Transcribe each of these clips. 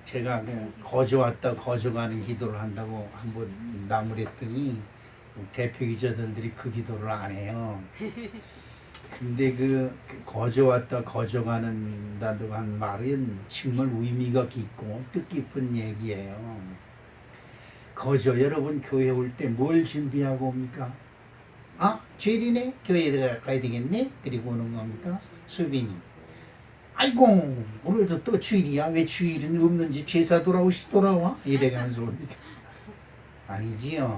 제가 거저 왔다 거저 가는 기도를 한다고 한번 나무랬더니 대표 기자들이 그 기도를 안 해요. 근데 그 거저 왔다 거저 가는다고 한 말은 정말 의미가 깊고 뜻깊은 얘기예요. 거저 여러분 교회 올 때 뭘 준비하고 옵니까? 아, 주일이네? 교회에 가야 되겠네? 그리고 오는 겁니까? 수빈이. 아이고, 오늘도 또 주일이야. 왜 주일은 없는 집 제사 돌아와? 이래가면서 옵니다. 아니지요.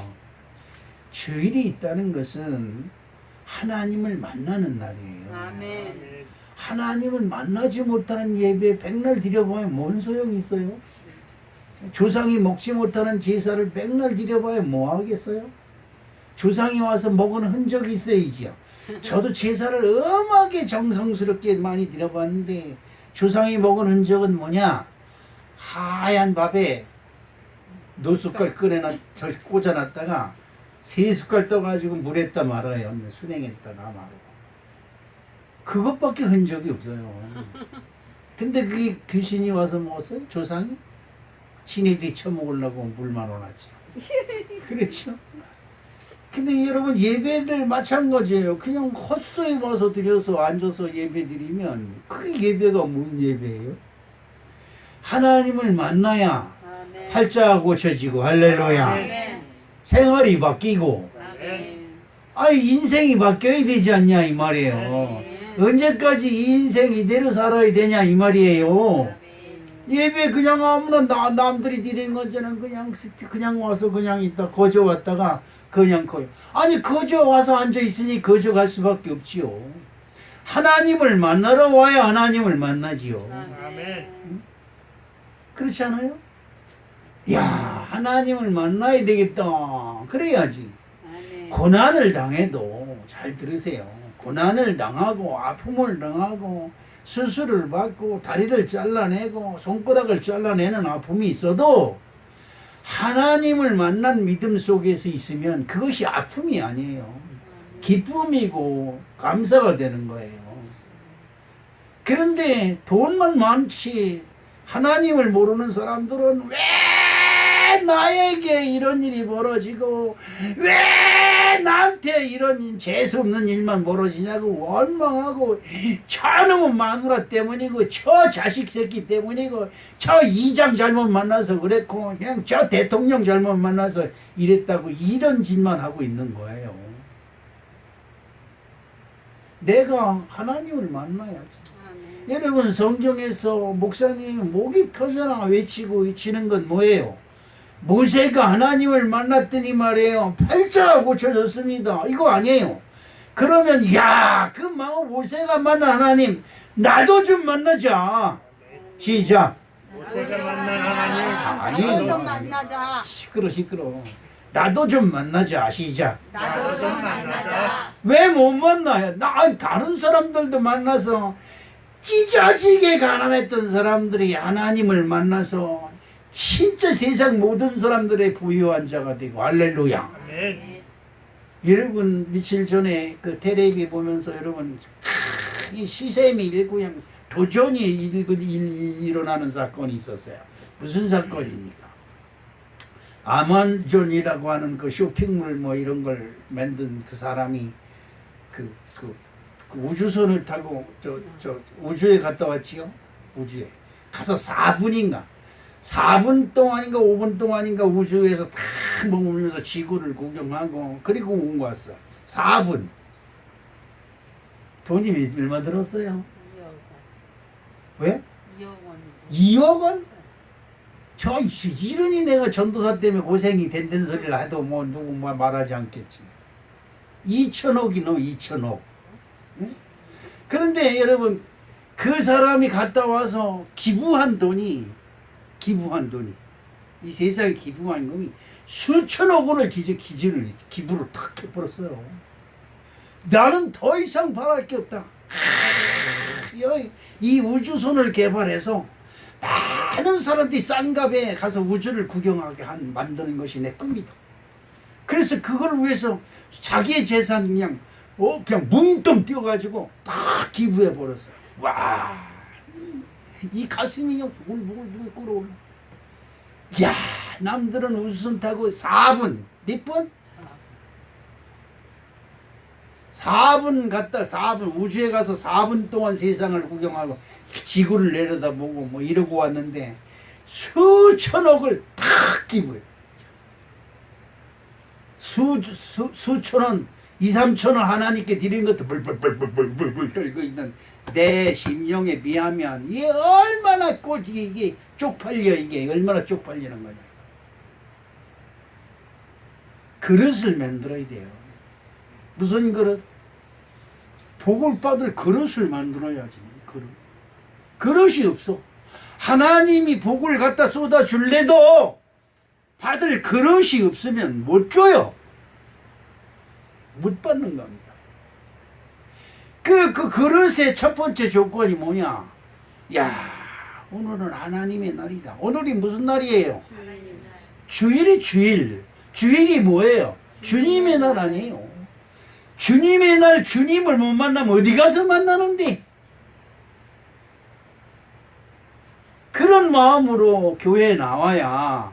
주일이 있다는 것은 하나님을 만나는 날이에요. 아멘. 하나님을 만나지 못하는 예배 백날 드려봐야 뭔 소용이 있어요? 조상이 먹지 못하는 제사를 백날 드려봐야 뭐 하겠어요? 조상이 와서 먹은 흔적이 있어야지요. 저도 제사를 엄하게 정성스럽게 많이 드려봤는데 조상이 먹은 흔적은 뭐냐? 하얀 밥에 노숟갈 꽂아놨다가 3숟갈 떠가지고 물에다 말아요. 수냉에다가 말고. 그것밖에 흔적이 없어요. 근데 그게 귀신이 와서 먹었어요? 조상이? 지네들이 처먹으려고 물만 넣어놨지. 그렇죠? 근데 여러분 예배들 마찬가지예요. 그냥 헛소에 와서 드려서 앉아서 예배 드리면 그게 예배가 뭔 예배예요? 하나님을 만나야 아멘. 팔자가 고쳐지고 할렐루야. 아멘. 생활이 바뀌고 아멘. 인생이 바뀌어야 되지 않냐 이 말이에요. 아멘. 언제까지 이 인생 이대로 살아야 되냐 이 말이에요. 예배 그냥 아무나 남들이 드리는 것처럼 그냥 와서 그냥 있다 거저 왔다가 그냥 거요. 아니 거저 와서 앉아 있으니 거저 갈 수밖에 없지요. 하나님을 만나러 와야 하나님을 만나지요. 아멘. 그렇지 않아요? 야 하나님을 만나야 되겠다. 그래야지. 아멘. 고난을 당해도 잘 들으세요. 고난을 당하고 아픔을 당하고 수술을 받고 다리를 잘라내고 손가락을 잘라내는 아픔이 있어도 하나님을 만난 믿음 속에서 있으면 그것이 아픔이 아니에요. 기쁨이고 감사가 되는 거예요. 그런데 돈만 많지 하나님을 모르는 사람들은 왜 나에게 이런 일이 벌어지고 왜 나한테 이런 재수없는 일만 벌어지냐고 원망하고 저놈은 마누라 때문이고 저 자식 새끼 때문이고 저 이장 잘못 만나서 그랬고 그냥 저 대통령 잘못 만나서 이랬다고 이런 짓만 하고 있는 거예요. 내가 하나님을 만나야지. 여러분 성경에서 목사님 목이 터져라 외치고 치는 건 뭐예요? 모세가 하나님을 만났더니 말이에요. 팔자가 고쳐졌습니다. 이거 아니에요. 그러면 야, 그 모세가 만난 하나님 나도 좀 만나자. 시작. 모세가 만난 하나님 아니에요. 나도 좀 만나자. 시끄러. 나도 좀 만나자. 시작. 나도 좀 만나자. 왜 못 만나요? 다른 사람들도 만나서 찢어지게 가난했던 사람들이 하나님을 만나서 진짜 세상 모든 사람들의 부유한 자가 되고 할렐루야. 아멘. 여러분 며칠 전에 그 텔레비 보면서 여러분 이 시샘이 그냥 도전이 일어나는 사건이 있었어요. 무슨 사건입니까? 아마존이라고 하는 그 쇼핑몰 뭐 이런 걸 만든 그 사람이 그 우주선을 타고 저 우주에 갔다 왔지요. 우주에 가서 4분 동안인가 5분 동안인가 우주에서 다 머물면서 지구를 구경하고 그리고 온 거 왔어. 4분. 돈이 얼마 들었어요? 2억 원. 왜? 2억 원. 2억 원? 이러니 내가 전도사 때문에 고생이 된다는 소리를 해도 뭐 누구 말하지 않겠지. 2천억이 넘어 2천억. 응? 그런데 여러분 그 사람이 갔다 와서 기부한 돈이 이 세상에 기부한 돈이 수천억 원을 기부를 탁 해버렸어요. 나는 더 이상 바랄 게 없다. 이 우주선을 개발해서 많은 사람들이 싼 값에 가서 우주를 구경하게 만드는 것이 내 꿈이다. 그래서 그걸 위해서 자기의 재산 그냥 문득 뛰어가지고 딱 기부해 버렸어요. 와, 이 가슴이 그냥 부글부글 끓어올라. 야, 남들은 웃음 타고 4분, 몇 분? 4분 갔다 4분 우주에 가서 4분 동안 세상을 구경하고 지구를 내려다보고 뭐 이러고 왔는데 수천억을 탁 기부해. 수천원, 2, 3천원 하나님께 드리는 것도 불불불불불불 떨고 있는 내 심령에 비하면 이게 얼마나 꼬지 이게 쪽팔려. 이게 얼마나 쪽팔리는 거냐. 그릇을 만들어야 돼요. 무슨 그릇? 복을 받을 그릇을 만들어야지. 그릇이 없어. 하나님이 복을 갖다 쏟아줄래도 받을 그릇이 없으면 못 줘요. 못 받는 겁니다. 그 그릇의 첫 번째 조건이 뭐냐? 야, 오늘은 하나님의 날이다. 오늘이 무슨 날이에요? 주일이 주일. 주일이 뭐예요? 주님의 날 아니에요. 주님의 날 주님을 못 만나면 어디 가서 만나는데? 그런 마음으로 교회에 나와야,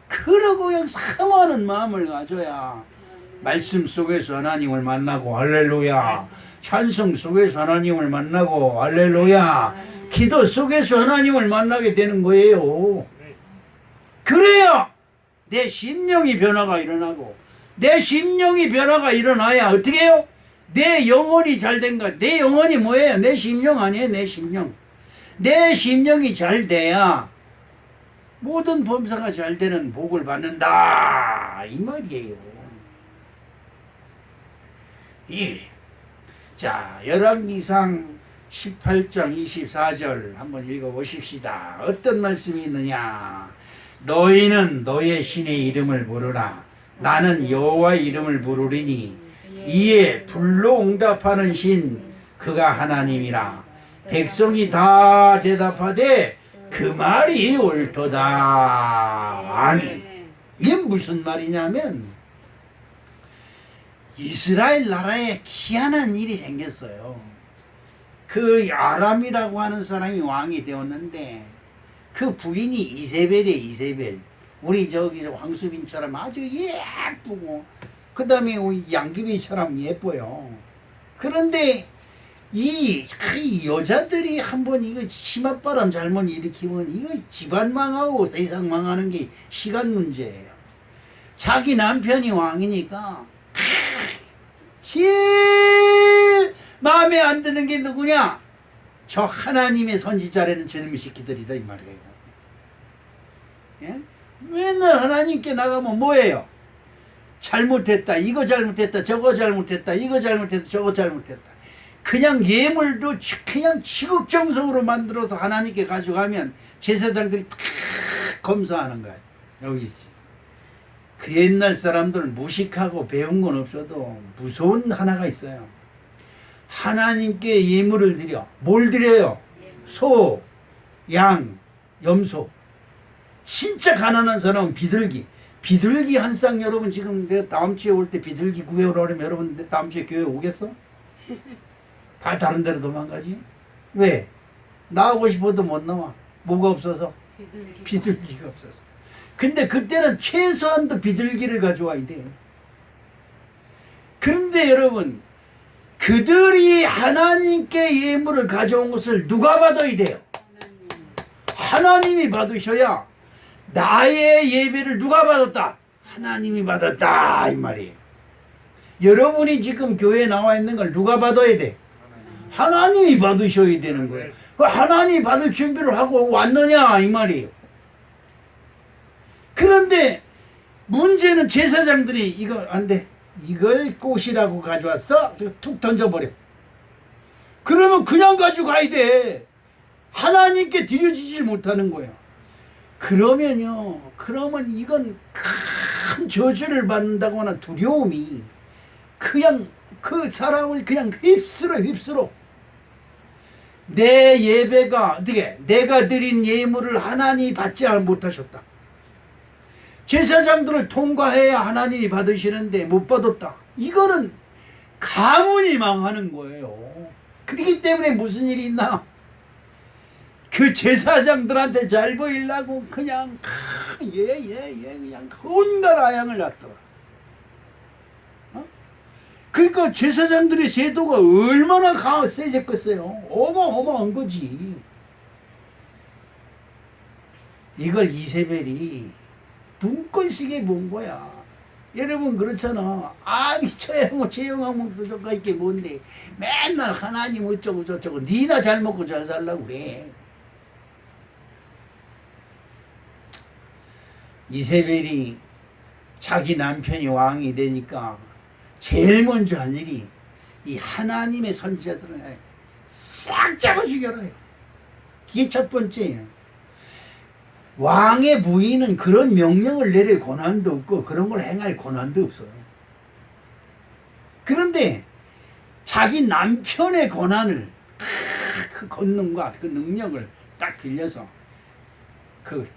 그러고 그냥 사모하는 마음을 가져야 말씀 속에서 하나님을 만나고 할렐루야, 찬송 속에서 하나님을 만나고 할렐루야, 기도 속에서 하나님을 만나게 되는 거예요. 그래야 내 심령이 변화가 일어나고, 내 심령이 변화가 일어나야 어떻게 해요? 내 영혼이 잘된 거. 내 영혼이 뭐예요? 내 심령 아니에요? 내 심령. 내 심령이 잘 돼야 모든 범사가 잘 되는 복을 받는다 이 말이에요. 예. 자, 열왕기상 18장 24절 한번 읽어보십시다. 어떤 말씀이 있느냐? 너희는 너의 신의 이름을 부르라. 나는 여호와의 이름을 부르리니 이에 불로 응답하는 신 그가 하나님이라. 백성이 다 대답하되 그 말이 옳도다. 아니, 이게 무슨 말이냐면 이스라엘 나라에 희한한 일이 생겼어요. 그 아람이라고 하는 사람이 왕이 되었는데 그 부인이 이세벨이에요. 이세벨. 우리 저기 황수빈처럼 아주 예쁘고 그 다음에 양귀비처럼 예뻐요. 그런데 이 여자들이 한번 이거 치맛바람 잘못 일으키면 이거 집안 망하고 세상 망하는 게 시간 문제예요. 자기 남편이 왕이니까 제일 마음에 안 드는 게 누구냐? 저 하나님의 선지자라는 젊은 새끼들이다 이 말이에요. 예? 맨날 하나님께 나가면 뭐예요? 잘못했다, 이거 잘못했다, 저거 잘못했다, 이거 잘못했다, 저거 잘못했다. 그냥 예물도 그냥 치국정성으로 만들어서 하나님께 가져가면 제사장들이 팍 검사하는 거야. 여기 있어. 그 옛날 사람들은 무식하고 배운 건 없어도 무서운 하나가 있어요. 하나님께 예물을 드려. 뭘 드려요? 소, 양, 염소. 진짜 가난한 사람은 비둘기. 비둘기 한 쌍 여러분 지금 내가 다음 주에 올 때 비둘기 구해오라 그러면 여러분 다음 주에 교회 오겠어? 다 다른 데로 도망가지? 왜? 나오고 싶어도 못 나와. 뭐가 없어서? 비둘기가 없어서. 근데 그때는 최소한도 비둘기를 가져와야 돼. 그런데 여러분 그들이 하나님께 예물을 가져온 것을 누가 받아야 돼요? 하나님이 받으셔야 나의 예배를 누가 받았다? 하나님이 받았다 이 말이에요. 여러분이 지금 교회에 나와 있는 걸 누가 받아야 돼? 하나님이 받으셔야 되는 거예요. 그 하나님이 받을 준비를 하고 왔느냐 이 말이에요. 그런데 문제는 제사장들이 이거 안 돼. 이걸 꽃이라고 가져왔어? 툭 던져버려. 그러면 그냥 가져가야 돼. 하나님께 드려지질 못하는 거예요. 그러면 이건 큰 저주를 받는다거나 두려움이 그냥 그 사람을 그냥 휩쓸어. 내 예배가 어떻게 내가 드린 예물을 하나님이 받지 못하셨다. 제사장들을 통과해야 하나님이 받으시는데 못 받았다. 이거는 가문이 망하는 거예요. 그렇기 때문에 무슨 일이 있나? 그 제사장들한테 잘 보이려고 그냥 그냥 온갖 아양을 놨더라. 어? 그러니까 제사장들의 세도가 얼마나 세졌겠어요. 어마어마한 거지. 이걸 이세벨이 눈꼴시게 본 거야. 여러분 그렇잖아. 아니 최영학 목사조가 이게 뭔데 맨날 하나님 어쩌고 저쩌고 니나 잘 먹고 잘 살라고 그래. 이세벨이 자기 남편이 왕이 되니까 제일 먼저 한 일이 이 하나님의 선지자들을 싹 잡아 죽여라요. 그게 첫 번째예요. 왕의 부인은 그런 명령을 내릴 권한도 없고 그런 걸 행할 권한도 없어요. 그런데 자기 남편의 권한을 그 권능과 그 능력을 딱 빌려서 그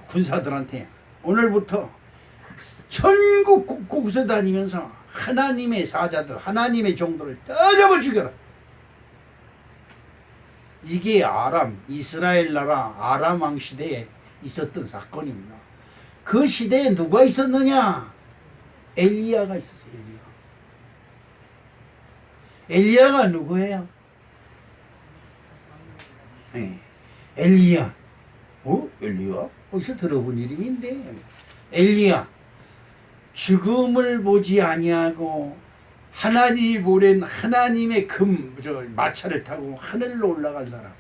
군사들한테 오늘부터 전국 곳곳에 다니면서 하나님의 사자들, 하나님의 종들을 다 잡아 죽여라. 이게 이스라엘 나라 아람 왕 시대에 있었던 사건입니다. 그 시대에 누가 있었느냐? 엘리야가 있었어요. 엘리야가 누구예요? 네. 엘리야. 엘리야? 어디서 들어본 이름인데. 엘리야. 죽음을 보지 아니하고 하나님이 보낸 하나님의 마차를 타고 하늘로 올라간 사람.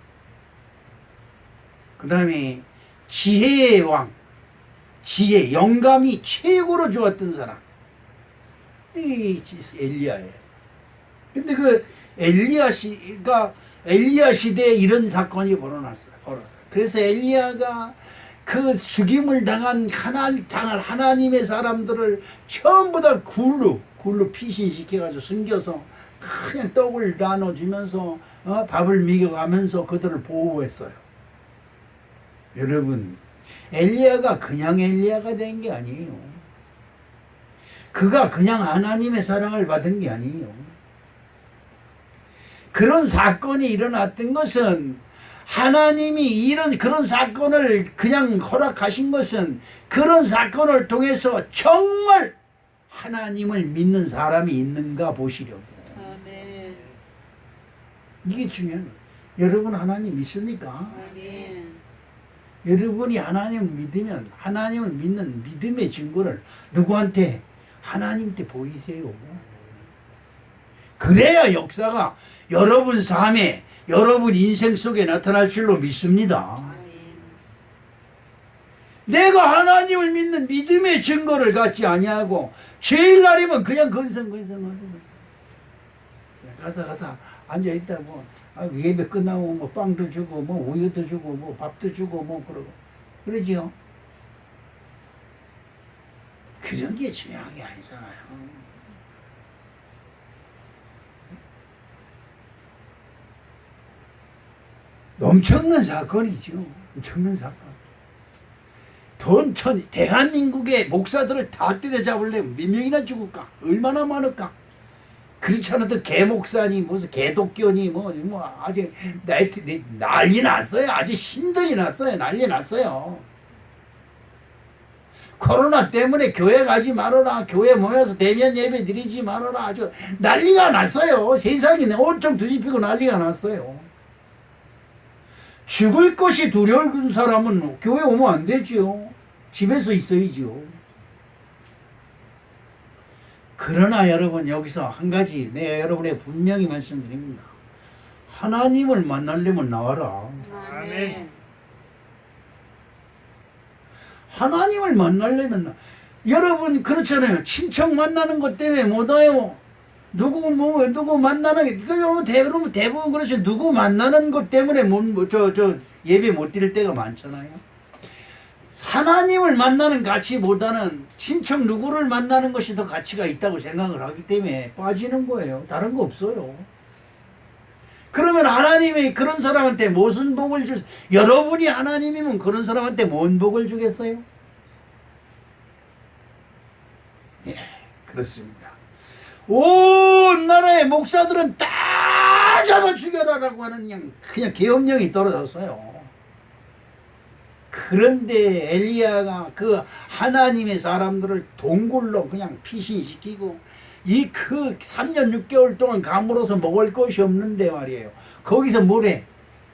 그 다음에 지혜의 왕, 영감이 최고로 좋았던 사람. 이 엘리야예요. 근데 그 엘리야 시대에 이런 사건이 벌어났어요. 그래서 엘리야가 그 죽임을 당한 하나님의 사람들을 전부 다 굴로 피신시켜가지고 숨겨서 그냥 떡을 나눠주면서 밥을 먹여가면서 그들을 보호했어요. 여러분, 엘리야가 그냥 엘리야가 된 게 아니에요. 그가 그냥 하나님의 사랑을 받은 게 아니에요. 그런 사건이 일어났던 것은 하나님이 그런 사건을 그냥 허락하신 것은 그런 사건을 통해서 정말 하나님을 믿는 사람이 있는가 보시려고. 아멘. 이게 중요해요. 여러분 하나님 믿습니까? 아멘. 여러분이 하나님을 믿으면 하나님을 믿는 믿음의 증거를 누구한테? 하나님한테 보이세요. 그래야 역사가 여러분 삶에 여러분 인생 속에 나타날 줄로 믿습니다. 아멘. 내가 하나님을 믿는 믿음의 증거를 갖지 아니하고 주일날이면 그냥 건성하고 가서 앉아있다 예배 끝나고 빵도 주고 우유도 주고 밥도 주고 그러고 그러지요. 그런 게 중요한 게 아니잖아요. 엄청난 사건이죠. 엄청난 사건. 대한민국의 목사들을 다 때려잡으려면 몇 명이나 죽을까? 얼마나 많을까? 그렇지 않아도 개목사니 무슨 개독교니 아주 난리 났어요. 아주 신들이 났어요. 난리 났어요. 코로나 때문에 교회 가지 말아라. 교회 모여서 대면 예배 드리지 말아라. 아주 난리가 났어요. 세상이 온통 뒤집히고 난리가 났어요. 죽을 것이 두려운 사람은 교회 오면 안 되지요. 집에서 있어야지요. 그러나 여러분 여기서 한 가지 내가 여러분에 분명히 말씀드립니다. 하나님을 만나려면 나와라. 아멘. 하나님을 만나려면 여러분 그렇잖아요. 친척 만나는 것 때문에 못 와요. 누구 만나는 게 여러분 대부분 그렇죠. 누구 만나는 것 때문에 예배 못 드릴 때가 많잖아요. 하나님을 만나는 가치보다는 친척 누구를 만나는 것이 더 가치가 있다고 생각을 하기 때문에 빠지는 거예요. 다른 거 없어요. 그러면 하나님이 그런 사람한테 무슨 복을 여러분이 하나님이면 그런 사람한테 뭔 복을 주겠어요? 예, 그렇습니다. 온 나라의 목사들은 다 잡아 죽여라라고 하는 그냥 계엄령이 떨어졌어요. 그런데 엘리야가 그 하나님의 사람들을 동굴로 그냥 피신시키고 이 그 3년 6개월 동안 감으로서 먹을 것이 없는데 말이에요. 거기서 뭐래?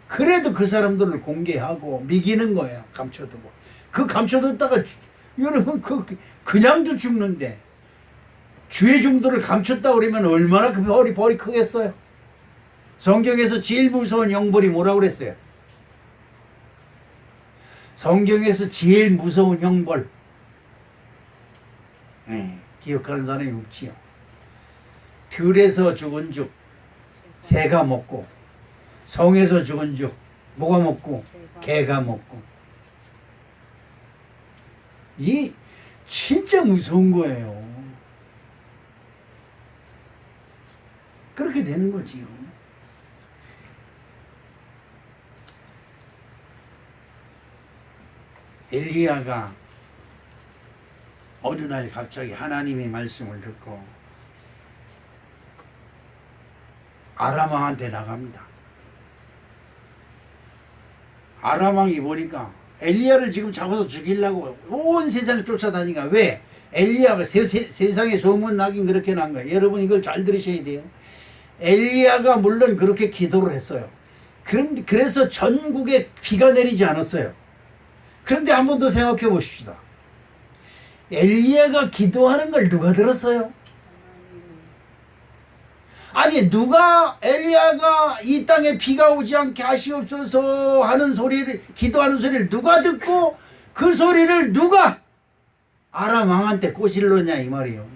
그래도 그 사람들을 공개하고 미기는 거예요. 감춰두고. 그 감춰뒀다가 여러분 그냥도 죽는데 주의 종도를 감췄다 그러면 얼마나 그 벌이 크겠어요? 성경에서 제일 무서운 형벌이 뭐라고 그랬어요? 성경에서 제일 무서운 형벌. 기억하는 사람이 없지요. 들에서 죽은 죽 새가 먹고, 성에서 죽은 죽 뭐가 먹고? 개가 먹고. 이 진짜 무서운 거예요. 그렇게 되는 거지요. 엘리야가 어느 날 갑자기 하나님의 말씀을 듣고 아람 왕한테 나갑니다. 아람 왕이 보니까 엘리야를 지금 잡아서 죽이려고 온 세상을 쫓아다니까. 왜? 엘리야가 세상에 소문나긴 그렇게 난 거예요. 여러분 이걸 잘 들으셔야 돼요. 엘리야가 물론 그렇게 기도를 했어요. 그래서 전국에 비가 내리지 않았어요. 그런데 한 번 더 생각해 보십시다. 엘리야가 기도하는 걸 누가 들었어요? 아니 누가 엘리야가 이 땅에 비가 오지 않게 하시옵소서 하는 소리를, 기도하는 소리를 누가 듣고 그 소리를 누가 아람 왕한테 꼬실러냐 이 말이에요.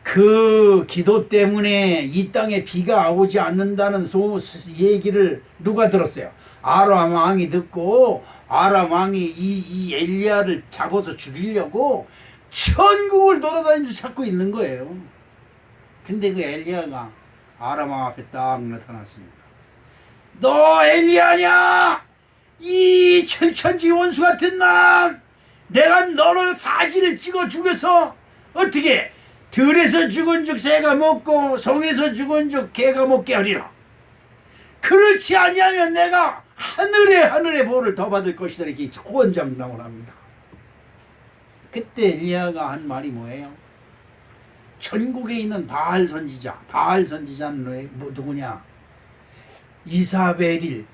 그 기도 때문에 이 땅에 비가 오지 않는다는 얘기를 누가 들었어요? 아람 왕이 듣고 아람 왕이 이 엘리야를 잡아서 죽이려고 천국을 돌아다니면서 찾고 있는 거예요. 근데 그 엘리야가 아람 왕 앞에 딱 나타났습니다. 너 엘리야냐? 이 철천지 원수 같은 놈! 내가 너를 사지를 찍어 죽여서 어떻게 들에서 죽은 즉 새가 먹고 성에서 죽은 즉 개가 먹게 하리라. 그렇지 아니하면 내가 하늘에 벌을 더 받을 것이다. 이렇게 호언장담을 합니다. 그때 엘리야가 한 말이 뭐예요? 전국에 있는 바알 선지자는 누구냐? 이사벨이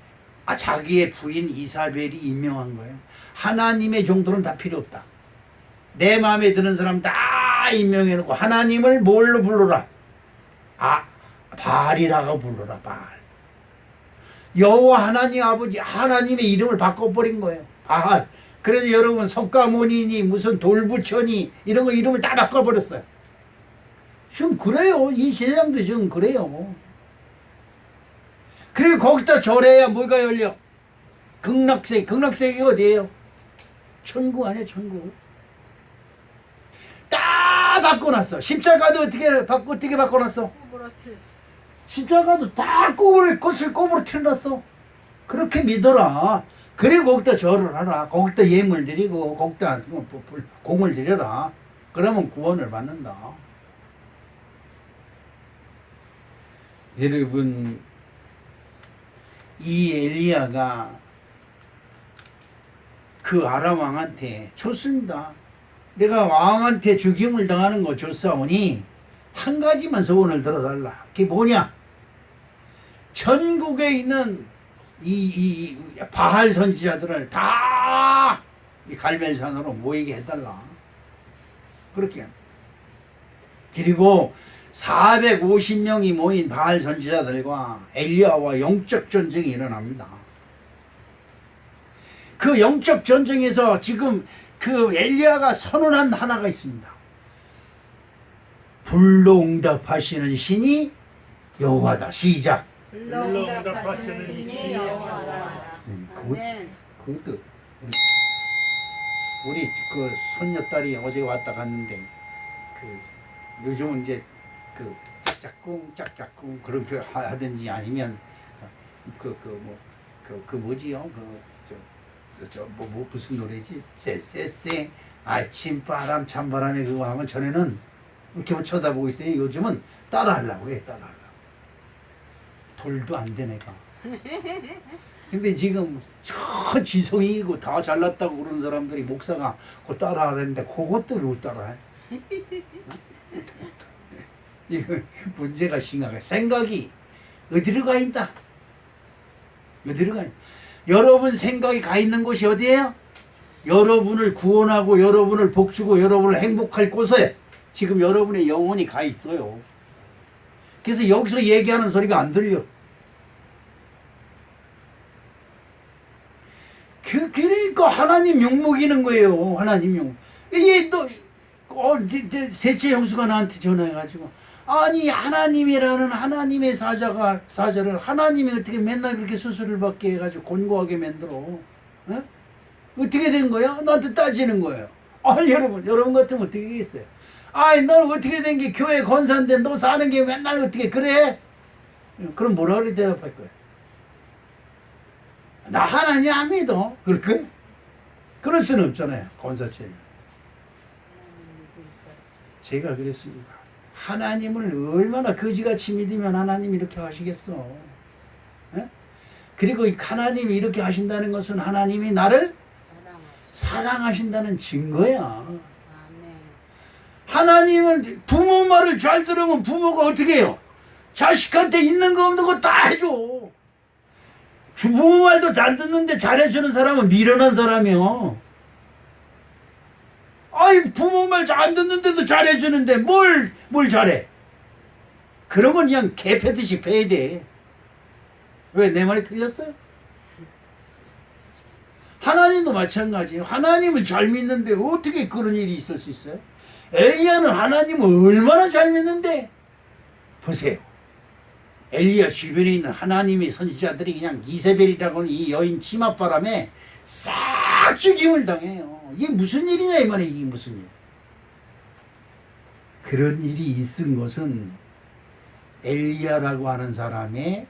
자기의 부인 이사벨이 임명한 거예요. 하나님의 종들은 다 필요 없다. 내 마음에 드는 사람 다 임명해놓고 하나님을 뭘로 불러라? 바알이라고 불러라. 바알. 여호와 하나님 아버지 하나님의 이름을 바꿔버린 거예요. 바알. 그래서 여러분 석가모니니 무슨 돌부처니 이런 거 이름을 다 바꿔버렸어요. 지금 그래요. 이 세상도 지금 그래요. 그리고 거기다 절해야 뭐가 열려? 극락세계 어디예요? 천국 아니야 천국. 다 바꿔놨어. 십자가도 어떻게 바꿔놨어? 십자가도 다 꽃을 꼽으로 틀어놨어. 그렇게 믿어라. 그리고 거기다 절을 하라. 거기다 예물 드리고 거기다 공을 드려라. 그러면 구원을 받는다. 여러분 이 엘리야가 그 아람 왕한테 좋습니다. 내가 왕한테 죽임을 당하는 거 좋사오니 한 가지만 소원을 들어달라. 그게 뭐냐? 전국에 있는 이 바알 선지자들을 다 이 갈멜산으로 모이게 해달라. 그렇게. 그리고 450명이 모인 바알 선지자들과 엘리야와 영적 전쟁이 일어납니다. 그 영적 전쟁에서 지금 그 엘리야가 선언한 하나가 있습니다. 불로 응답하시는 신이 여호와다. 시작. 불로 응답하시는 신이 여호와다. 그것도 우리 그 손녀딸이 어제 왔다 갔는데 그 요즘은 이제 그 짝짝꿍 그렇게 하든지 아니면 뭐지요? 무슨 노래지? 쎄쎄쎄 아침바람 찬바람에 그거 하면 전에는 이렇게 쳐다보고 있더니 요즘은 따라하려고 해. 따라하려고. 돌도 안 돼 내가. 근데 지금 저 지성이고 다 잘났다고 그러는 사람들이 목사가 그거 따라하는데 그것도 못 따라해. 이거 문제가 심각해. 생각이 어디로 가 있다. 어디로 가 있다. 여러분 생각이 가 있는 곳이 어디예요? 여러분을 구원하고 여러분을 복주고 여러분을 행복할 곳에 지금 여러분의 영혼이 가 있어요. 그래서 여기서 얘기하는 소리가 안 들려. 그러니까 하나님 욕먹이는 거예요. 하나님 욕. 이게 또 셋째 형수가 나한테 전화해가지고 아니 하나님이라는 하나님의 사자를 하나님이 어떻게 맨날 그렇게 수술을 받게 해가지고 곤고하게 만들어. 어? 어떻게 된 거야? 나한테 따지는 거예요. 아니 여러분 같으면 어떻게 하겠어요? 아니 넌 어떻게 된 게 교회 권사인데 너 사는 게 맨날 어떻게 그래? 그럼 뭐라 그래 대답할 거야? 나 하나님 안 믿어. 그럴까? 그럴 수는 없잖아요. 권사처럼. 제가 그랬습니다. 하나님을 얼마나 거지같이 믿으면 하나님이 이렇게 하시겠어. 에? 그리고 하나님이 이렇게 하신다는 것은 하나님이 나를 사랑하신다는 증거야. 하나님은 부모 말을 잘 들으면 부모가 어떻게 해요? 자식한테 있는 거 없는 거 다 해줘. 부모 말도 잘 듣는데 잘해주는 사람은 미련한 사람이요. 아이 부모 말 안 듣는데도 잘해주는데 뭘 잘해? 그런 건 그냥 개 패듯이 패야 돼. 왜 내 말이 틀렸어요? 하나님도 마찬가지예요. 하나님을 잘 믿는데 어떻게 그런 일이 있을 수 있어요? 엘리야는 하나님을 얼마나 잘 믿는데 보세요. 엘리야 주변에 있는 하나님의 선지자들이 그냥 이세벨이라고 하는 이 여인 치맛바람에 싹 죽임을 당해요. 이게 무슨 일이냐 이 말이에요. 이게 무슨 일. 그런 일이 있은 것은 엘리야라고 하는 사람의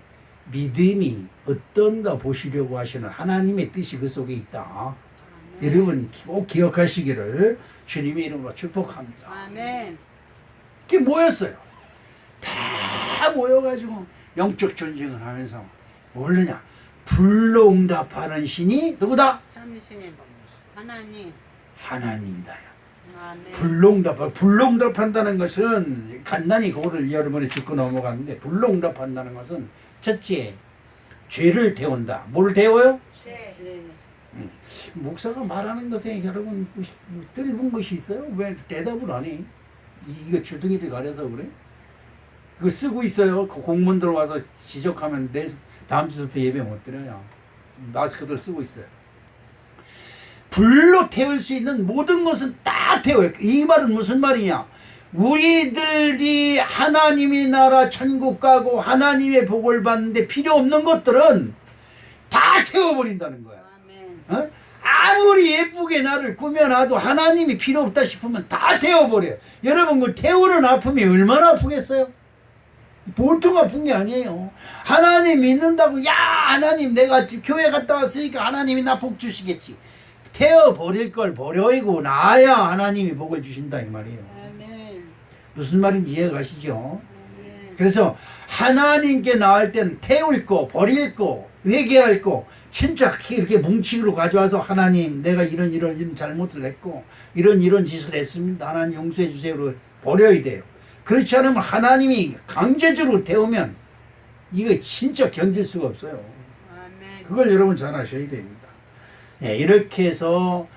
믿음이 어떤가 보시려고 하시는 하나님의 뜻이 그 속에 있다. 여러분 꼭 기억하시기를 주님의 이름으로 축복합니다. 아멘. 그게 뭐였어요? 다 모여가지고 영적 전쟁을 하면서 모르냐? 불로응답하는 신이 누구다? 참으시는 하나님. 하나님이다. 아멘. 불로응답한다는 것은 간단히 그거를 여러분이 짚고 넘어갔는데 불로응답한다는 것은 첫째 죄를 태운다. 뭘 태워요? 네. 목사가 말하는 것에 여러분 뜰분 것이 있어요? 왜 대답을 안 해? 이거 주둥이를 가려서 그래? 그거 쓰고 있어요. 그 공무원들 와서 지적하면 다음 주부터 예배 못 드려요. 마스크들 쓰고 있어요. 불로 태울 수 있는 모든 것은 다 태워요. 이 말은 무슨 말이냐? 우리들이 하나님의 나라 천국 가고 하나님의 복을 받는데 필요 없는 것들은 다 태워버린다는 거야. 아멘. 어? 아무리 예쁘게 나를 꾸며놔도 하나님이 필요 없다 싶으면 다 태워버려요. 여러분 그 태우는 아픔이 얼마나 아프겠어요? 보통 아픈 게 아니에요. 하나님 믿는다고 야 하나님 내가 교회 갔다 왔으니까 하나님이 나 복 주시겠지. 태워버릴 걸 버려이고 나야 하나님이 복을 주신다 이 말이에요. 아멘. 무슨 말인지 이해가시죠? 아멘. 그래서 하나님께 나을 때는 태울 거 버릴 거 회개할 거 진짜 이렇게 뭉치기로 가져와서 하나님 내가 이런 잘못을 했고 이런 짓을 했습니다. 하나님 용서해 주세요로 버려야 돼요. 그렇지 않으면 하나님이 강제적으로 태우면 이거 진짜 견딜 수가 없어요. 아멘. 그걸 여러분 잘 아셔야 됩니다. 네, 이렇게 해서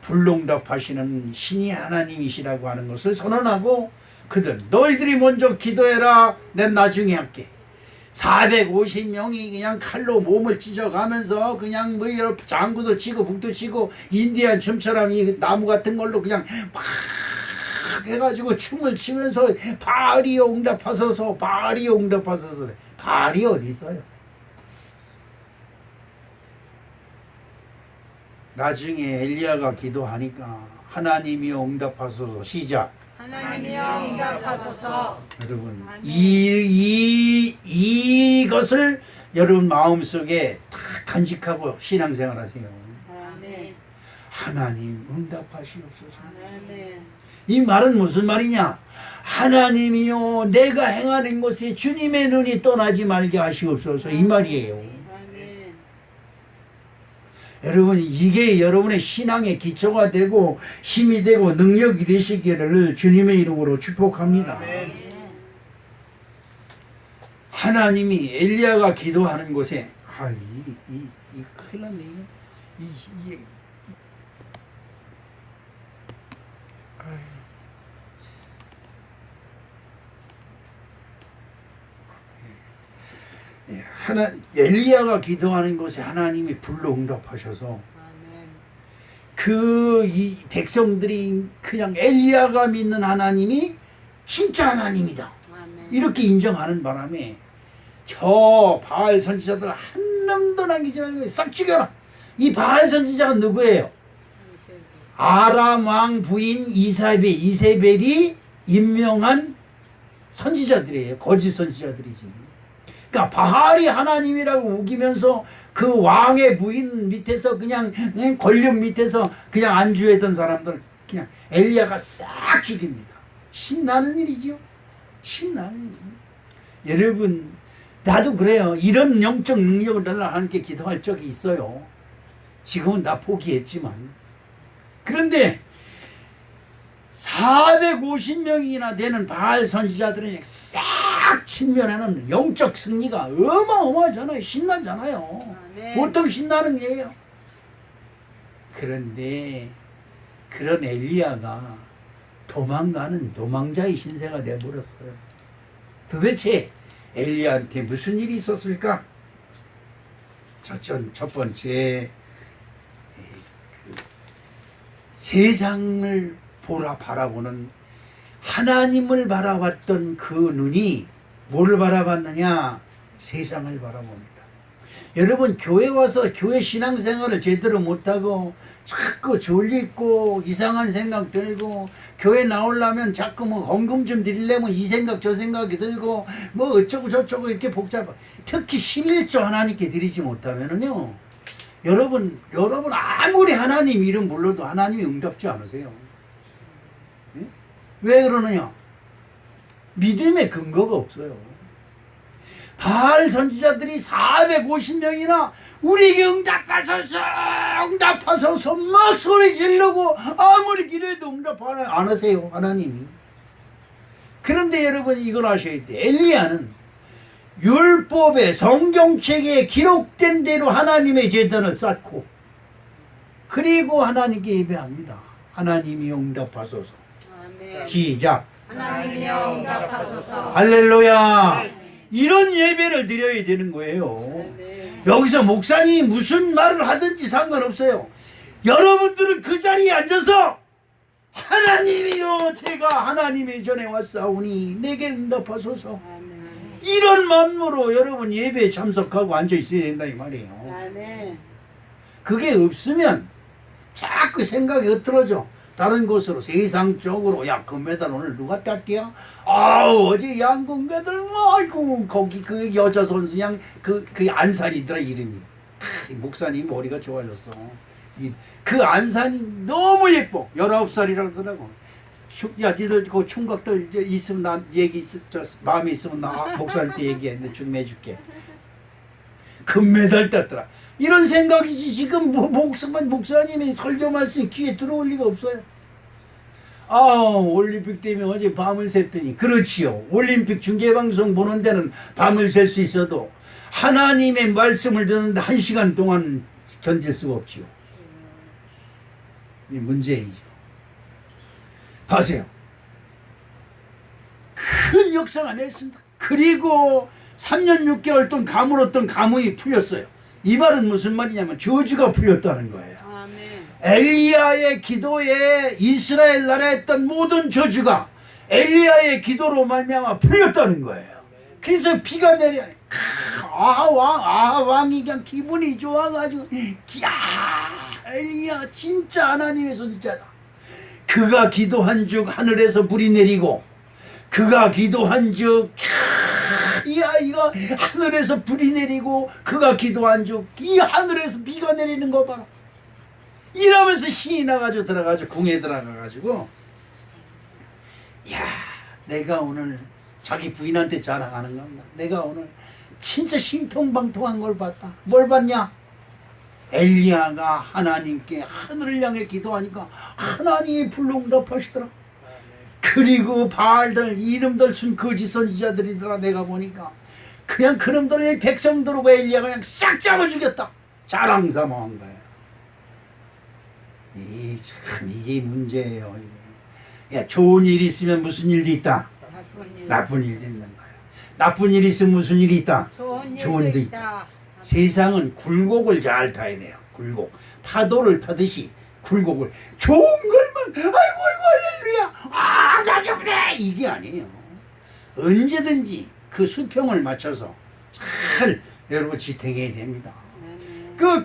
불응답하시는 신이 하나님이시라고 하는 것을 선언하고 그들 너희들이 먼저 기도해라 난 나중에 할게. 450명이 그냥 칼로 몸을 찢어가면서 그냥 뭐 여러 장구도 치고 북도 치고 인디안 춤처럼 이 나무 같은 걸로 그냥 막 해가지고 춤을 추면서 바알이여 응답하소서 바알이여 응답하소서. 바알이 어디 있어요? 나중에 엘리야가 기도하니까 하나님이여 응답하소서 시작. 하나님이여 응답하소서. 여러분 아멘. 이것을 여러분 마음속에 다 간직하고 신앙생활 하세요. 아멘. 하나님 응답하시옵소서. 아멘. 이 말은 무슨 말이냐? 하나님이요 내가 행하는 것에 주님의 눈이 떠나지 말게 하시옵소서 이 말이에요. 아멘. 여러분 이게 여러분의 신앙의 기초가 되고 힘이 되고 능력이 되시기를 주님의 이름으로 축복합니다. 아멘. 하나님이 엘리야가 기도하는 곳에 이 큰일 났네 이게 엘리야가 기도하는 곳에 하나님이 불로 응답하셔서 아멘. 이 백성들이 그냥 엘리야가 믿는 하나님이 진짜 하나님이다 아멘. 이렇게 인정하는 바람에 저 바알 선지자들 한 놈도 남기지 말고 싹 죽여라. 이 바알 선지자가 누구예요? 아람 왕 부인 이세벨이 임명한 선지자들이에요. 거짓 선지자들이지. 그러니까 바알이 하나님이라고 우기면서 그 왕의 부인 밑에서 그냥 권력 밑에서 그냥 안주했던 사람들 그냥 엘리야가 싹 죽입니다. 신나는 일이죠. 신나는 일. 여러분 나도 그래요. 이런 영적 능력을 달라 하나님께 기도할 적이 있어요. 지금은 다 포기했지만 그런데 450명이나 되는 바알 선지자들은 싹 친면하는 영적 승리가 어마어마하잖아요. 신나잖아요. 아멘. 보통 신나는 일이에요. 그런데 그런 엘리야가 도망가는 도망자의 신세가 되어버렸어요. 도대체 엘리야한테 무슨 일이 있었을까? 첫 번째 세상을 바라보는 하나님을 바라봤던 그 눈이 뭐를 바라봤느냐? 세상을 바라봅니다. 여러분 교회 와서 교회 신앙생활을 제대로 못하고 자꾸 졸리고 이상한 생각 들고 교회 나오려면 자꾸 뭐 헌금 좀 드리려면 이 생각 저 생각이 들고 뭐 어쩌고 저쩌고 이렇게 복잡하고 특히 11조 하나님께 드리지 못하면은요 여러분 아무리 하나님 이름 불러도 하나님이 응답지 않으세요. 예? 왜 그러느냐? 믿음의 근거가 없어요. 바알 선지자들이 450명이나 우리에게 응답하소서 막 소리 지르고 아무리 기도해도 응답 안 하세요 하나님이. 그런데 여러분 이걸 아셔야 돼. 엘리야는 율법의 성경책에 기록된 대로 하나님의 제단을 쌓고 그리고 하나님께 예배합니다. 하나님이 응답하소서. 아멘. 시작. 하나님이 응답하소서. 할렐루야. 이런 예배를 드려야 되는 거예요. 아멘. 여기서 목사님이 무슨 말을 하든지 상관없어요. 여러분들은 그 자리에 앉아서 하나님이요 제가 하나님의 전에 왔사오니 내게 응답하소서. 아멘. 이런 마음으로 여러분 예배에 참석하고 앉아 있어야 된다 이 말이에요. 아멘. 그게 없으면 자꾸 생각이 흩어져. 다른 곳으로 세상적으로 야 금메달 오늘 누가 땄게야? 아우 어제 양궁 메달 뭐 아이고 거기 그 여자 선수 그 안산이더라 이름이. 목사님 머리가 좋아졌어. 그 안산이 너무 예뻐. 19살이라 그러더라고. 야 니들 그 총각들 있으면 나 얘기 마음에 있으면 나 목사한테 얘기해. 좀 해줄게. 금메달 땄더라. 이런 생각이지 지금 목사님이 설교 말씀 귀에 들어올 리가 없어요. 올림픽 때문에 어제 밤을 샜더니 그렇지요. 올림픽 중계방송 보는 데는 밤을 샐 수 있어도 하나님의 말씀을 듣는데 1시간 동안 견딜 수가 없지요. 이 문제이죠. 하세요. 큰 역사가 냈습니다. 그리고 3년 6개월 동안 가물었던 가뭄이 풀렸어요. 이 말은 무슨 말이냐면 저주가 풀렸다는 거예요. 아멘. 엘리야의 기도에 이스라엘 나라에 있던 모든 저주가 엘리야의 기도로 말미암아 풀렸다는 거예요. 그래서 비가 내려. 왕이 그냥 기분이 좋아가지고 엘리야 진짜 하나님의 손자다. 그가 기도한 즉 하늘에서 불이 내리고 그가 기도한 즉 이거 하늘에서 불이 내리고 그가 기도한 즉 이 하늘에서 비가 내리는 거 봐라. 이러면서 신이 나가지고 들어가지고 궁에 들어가가지고 야, 내가 오늘 자기 부인한테 자랑하는 겁니다. 내가 오늘 진짜 신통방통한 걸 봤다. 뭘 봤냐? 엘리야가 하나님께 하늘을 향해 기도하니까 하나님이 불응답하시더라. 그리고 바알들 이름들 순 거짓 선지자들이더라. 내가 보니까 그냥 그놈들의 백성들과 엘리야가 그냥 싹 잡아 죽였다. 자랑 삼아한 거야. 참 이게 문제예요. 이게. 야, 좋은 일이 있으면 무슨 일도 있다. 나쁜 일도 있는 거야. 나쁜 일이 있으면 무슨 일이 있다. 좋은 일도 있다. 세상은 굴곡을 잘 타야 돼요. 굴곡. 파도를 타듯이 굴곡을. 좋은 걸만 아이고 할렐루야. 아, 나도 그래. 이게 아니에요. 언제든지 그 수평을 맞춰서 잘 여러분 지탱해야 됩니다.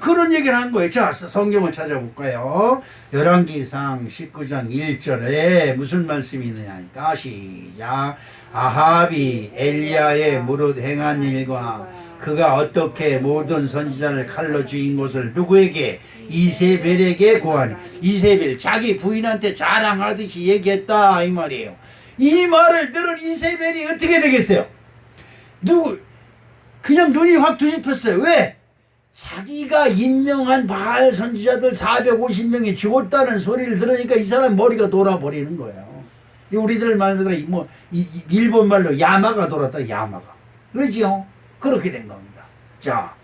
그런 얘기를 한 거예요. 자, 성경을 찾아볼까요? 열왕기상 19장 1절에 무슨 말씀이 있느냐니까 시작. 아합이 엘리야의 무릇 행한 일과 그가 어떻게 모든 선지자를 칼로 죽인 것을 누구에게? 이세벨에게 고하니. 이세벨 자기 부인한테 자랑하듯이 얘기했다 이 말이에요. 이 말을 들은 이세벨이 어떻게 되겠어요? 그냥 눈이 확 뒤집혔어요. 왜? 자기가 임명한 바알 선지자들 450명이 죽었다는 소리를 들으니까 이 사람 머리가 돌아버리는 거예요. 우리들 말로 일본 말로 야마가 돌았다. 야마가. 그러지요? 그렇게 된 겁니다. 자,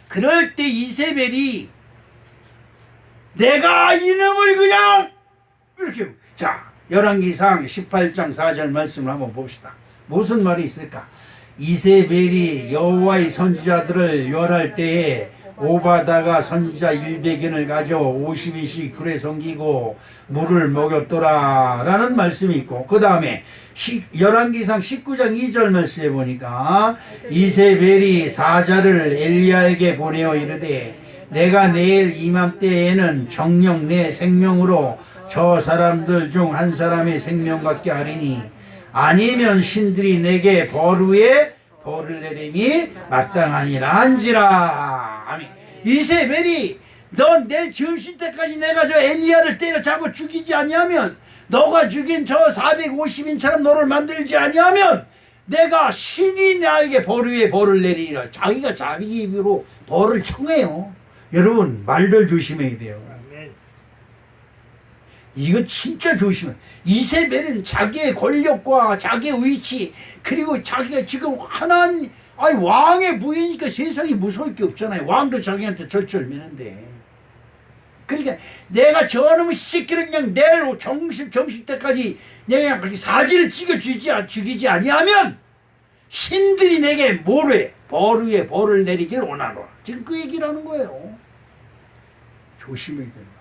그럴 때 이세벨이 내가 이놈을 그냥 이렇게, 자, 열왕기상 18장 4절 말씀을 한번 봅시다. 무슨 말이 있을까? 이세벨이 여호와의 선지자들을 멸할 때에 오바다가 선지자 100인을 가져 52씩 굴에 섬기고 물을 먹였더라 라는 말씀이 있고, 그 다음에 열왕기상 19장 2절 말씀에 보니까 이세벨이 사자를 엘리야에게 보내어 이르되 내가 내일 이맘때에는 정녕 내 생명으로 저 사람들 중 한 사람의 생명 같게 하리니 아니면 신들이 내게 벌 후에 벌을 내림이 마땅하니라 한지라. 아멘. 이세벨이 넌 내일 점심 때까지 내가 저 엘리야를 때려잡아 죽이지 아니하면, 너가 죽인 저 450인처럼 너를 만들지 아니하면 내가 신이 나에게 벌 위에 벌을 내리리라. 자기가 자기 입으로 벌을 청해요. 여러분 말들 조심해야 돼요. 이거 진짜 조심해. 이세벨은 자기의 권력과 자기의 위치, 그리고 자기가 지금 왕의 부인이니까 세상이 무서울 게 없잖아요. 왕도 자기한테 절절미는데. 그러니까 내가 저놈의 새끼를 그냥 내일 점심 때까지 내가 그냥 사지를 죽이지 아니하면 신들이 내게 뭐래? 벌 위에 벌을 내리길 원하노라. 지금 그 얘기를 하는 거예요. 조심해야 된다.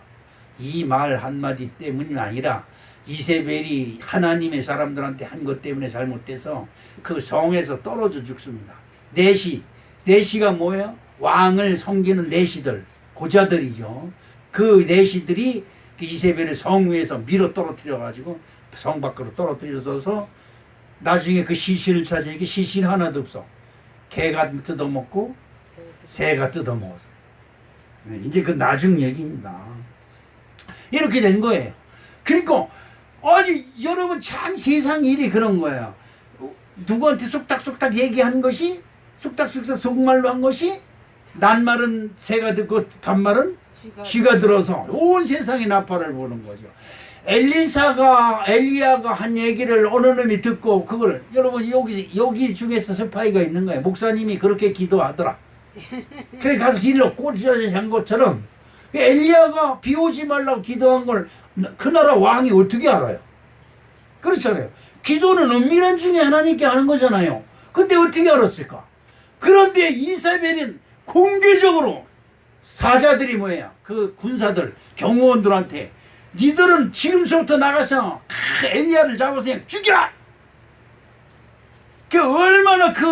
이 말 한마디 때문이 아니라 이세벨이 하나님의 사람들한테 한 것 때문에 잘못돼서 그 성에서 떨어져 죽습니다. 내시가 뭐예요? 왕을 섬기는 내시들, 고자들이죠. 그 내시들이 이세벨을 성 위에서 밀어 떨어뜨려 가지고 성 밖으로 떨어뜨려서 나중에 그 시신을 찾으니까 시신 하나도 없어. 개가 뜯어먹고 새가 뜯어먹었어. 이제 그 나중 얘기입니다. 이렇게 된 거예요. 그러니까 아니 여러분 참 세상 일이 그런 거예요. 누구한테 쏙닥쏙닥 얘기한 것이, 쏙닥쏙닥 속말로 한 것이, 낱말은 새가 듣고 반말은 쥐가 들어서 온 세상이 나팔을 보는 거죠. 엘리야가 한 얘기를 어느 놈이 듣고 그걸, 여러분 여기 중에서 스파이가 있는 거예요. 목사님이 그렇게 기도하더라. 그래 가서 길로 꽂혀서 한 것처럼 엘리야가 비 오지 말라고 기도한 걸 그 나라 왕이 어떻게 알아요? 그렇잖아요. 기도는 은밀한 중에 하나님께 하는 거잖아요. 근데 어떻게 알았을까? 그런데 이세벨은 공개적으로 사자들이 뭐야? 그 군사들, 경호원들한테 니들은 지금서부터 나가서 엘리야를 잡아서 그냥 죽여! 그 얼마나 그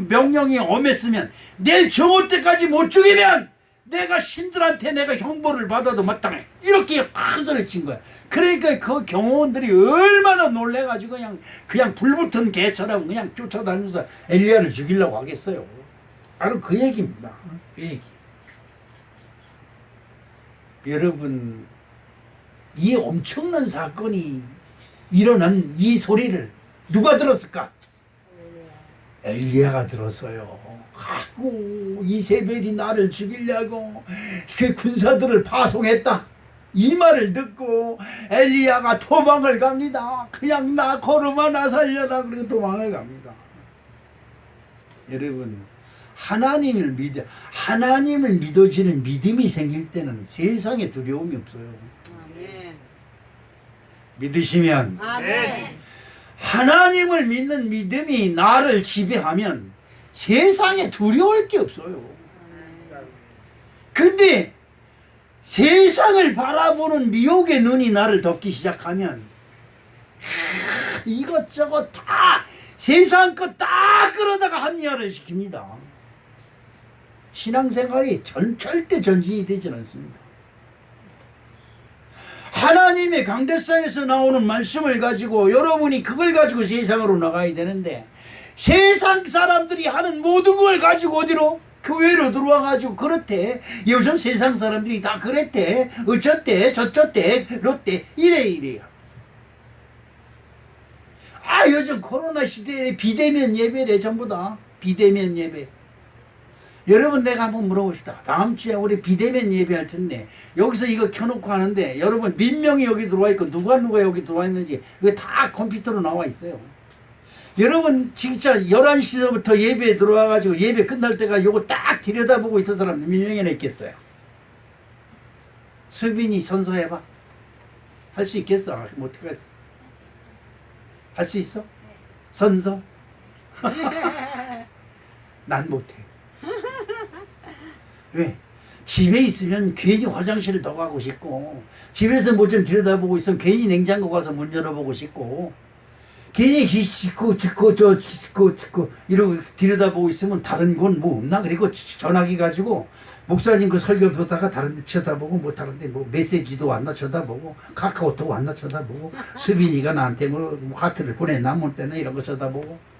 명령이 엄했으면 내일 정오 때까지 못 죽이면 내가 신들한테 내가 형벌을 받아도 마땅해. 이렇게 큰 소리 친 거야. 그러니까 그 경호원들이 얼마나 놀래가지고 그냥 불붙은 개처럼 그냥 쫓아다니면서 엘리야를 죽이려고 하겠어요. 바로 그 얘기입니다. 그 얘기. 여러분, 이 엄청난 사건이 일어난 이 소리를 누가 들었을까? 엘리야가 들었어요. 아이고, 이세벨이 나를 죽이려고 그 군사들을 파송했다. 이 말을 듣고 엘리야가 도망을 갑니다. 그냥 나 걸음아 나 살려라. 그리고 도망을 갑니다. 여러분, 하나님을 믿어지는 믿음이 생길 때는 세상에 두려움이 없어요. 아멘. 믿으시면 아멘. 하나님을 믿는 믿음이 나를 지배하면 세상에 두려울 게 없어요. 근데 세상을 바라보는 미혹의 눈이 나를 덮기 시작하면 이것저것 다 세상 것 다 끌어다가 합리화를 시킵니다. 신앙생활이 절대 전진이 되지 않습니다. 하나님의 강대상에서 나오는 말씀을 가지고 여러분이 그걸 가지고 세상으로 나가야 되는데 세상 사람들이 하는 모든 걸 가지고 어디로? 교회로 들어와가지고 그렇대. 요즘 세상 사람들이 다 그랬대. 어쩌대 저쩌대 롯대 이래요. 아, 요즘 코로나 시대에 비대면 예배래. 전부 다 비대면 예배. 여러분, 내가 한번 물어보고 싶다. 다음 주에 우리 비대면 예배할 텐데 여기서 이거 켜놓고 하는데 여러분 몇 명이 여기 들어와 있고 누가 여기 들어와 있는지 이거 다 컴퓨터로 나와 있어요. 여러분 진짜 11시부터 예배에 들어와가지고 예배 끝날 때가 요거 딱 들여다보고 있던 사람 몇 명이나 있겠어요? 수빈이 선서해봐. 할 수 있겠어? 뭐 어떻게 했어? 할 수 있어? 선서? 난 못해. 왜? 집에 있으면 괜히 화장실을 더 가고 싶고 집에서 뭐 좀 들여다보고 있으면 괜히 냉장고 가서 문 열어보고 싶고 괜히 듣고 이러고 들여다보고 있으면 다른 건 뭐 없나? 그리고 전화기 가지고 목사님 그 설교 보다가 다른 데 쳐다보고 뭐 다른 데 뭐 메시지도 왔나 쳐다보고 카카오톡 왔나 쳐다보고 수빈이가 나한테 뭐 하트를 보냈나 못 때나 이런 거 쳐다보고.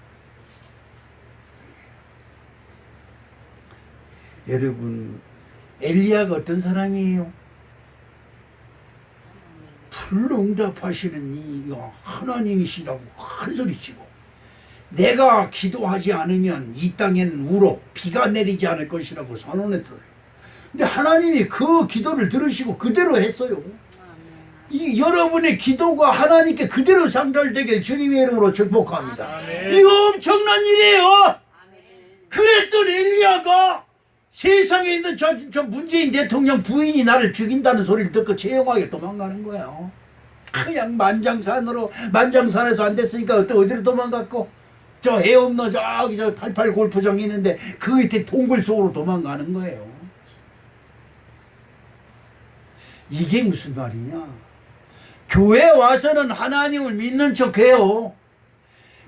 여러분, 엘리야가 어떤 사람이에요? 불응답하시는 이 하나님이시라고 큰 소리치고 내가 기도하지 않으면 이 땅엔 우로 비가 내리지 않을 것이라고 선언했어요. 근데 하나님이 그 기도를 들으시고 그대로 했어요. 이 여러분의 기도가 하나님께 그대로 상달되길 주님의 이름으로 축복합니다. 아멘. 이거 엄청난 일이에요. 그랬던 엘리야가 세상에 있는 저 문재인 대통령 부인이 나를 죽인다는 소리를 듣고 조용하게 도망가는 거예요. 그냥 만장산에서 안 됐으니까 또 어디로 도망갔고 저 해없는 저기 저 88 골프장이 있는데 그 밑에 동굴 속으로 도망가는 거예요. 이게 무슨 말이냐? 교회 와서는 하나님을 믿는 척해요.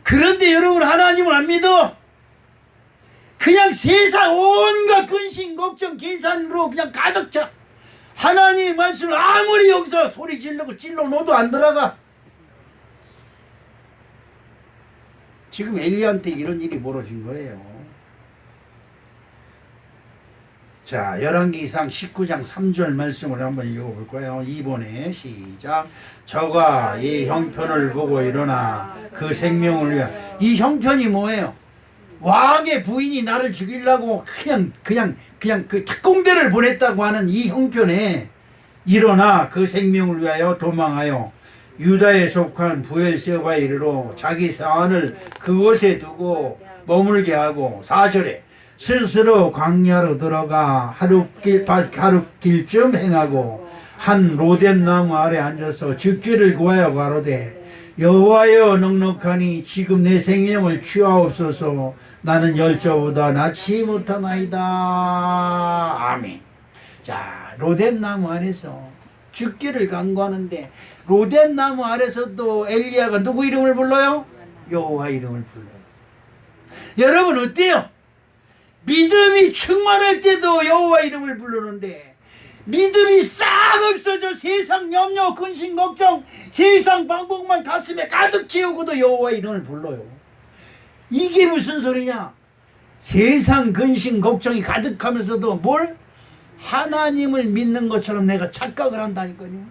그런데 여러분 하나님을 안 믿어? 그냥 세상 온갖 근심 걱정 계산으로 그냥 가득 차. 하나님의 말씀을 아무리 여기서 소리 지르고 찔러 놓아도 안 들어가. 지금 엘리야한테 이런 일이 벌어진 거예요. 자, 열왕기상 19장 3절 말씀을 한번 읽어볼까요? 이번에 시작. 저가 이 형편을 보고 일어나 그 생명을 위하여. 이 형편이 뭐예요? 왕의 부인이 나를 죽이려고 그냥 그 특공대를 보냈다고 하는 이 형편에 일어나 그 생명을 위하여 도망하여 유다에 속한 부엘세바에 이르러 자기 사안을 그곳에 두고 머물게 하고 4절에 스스로 광야로 들어가 하룻길쯤 행하고 한 로뎀나무 아래 앉아서 죽기를 구하여 가로되 여호와여 넉넉하니 지금 내 생명을 취하옵소서. 나는 열조보다 낫지 못하나이다. 아멘. 자, 로뎀나무 아래서 죽기를 간구하는데 로뎀나무 아래서도 엘리야가 누구 이름을 불러요? 여호와 이름을 불러요. 여러분 어때요? 믿음이 충만할 때도 여호와 이름을 부르는데 믿음이 싹 없어져 세상 염려 근심 걱정 세상 방법만 가슴에 가득 채우고도 여호와 이름을 불러요. 이게 무슨 소리냐? 세상 근심 걱정이 가득하면서도 뭘? 하나님을 믿는 것처럼 내가 착각을 한다니까요.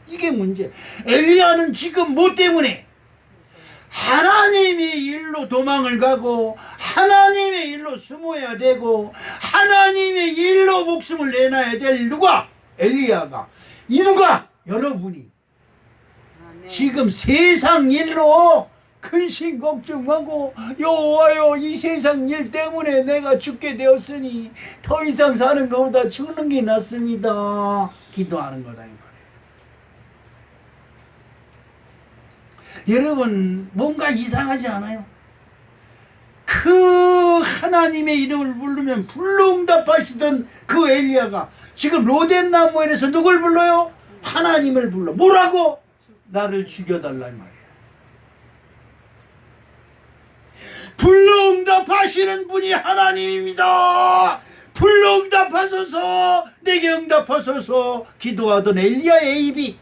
이게 문제. 엘리야는 지금 뭐 때문에? 하나님의 일로 도망을 가고 하나님의 일로 숨어야 되고 하나님의 일로 목숨을 내놔야 될 누가? 엘리야가. 이 누가? 여러분이. 아멘. 지금 세상 일로 근심 걱정하고 여호와여 이 세상 일 때문에 내가 죽게 되었으니 더 이상 사는 것보다 죽는 게 낫습니다. 기도하는 거다 이 말이에요. 여러분 뭔가 이상하지 않아요? 그 하나님의 이름을 부르면 불러응답하시던 그 엘리야가 지금 로뎀나무에서 누굴 불러요? 하나님을 불러. 뭐라고? 나를 죽여달라 이 말이에요. 불러응답하시는 분이 하나님입니다. 불러응답하소서 내게 응답하소서 기도하던 엘리야의 입이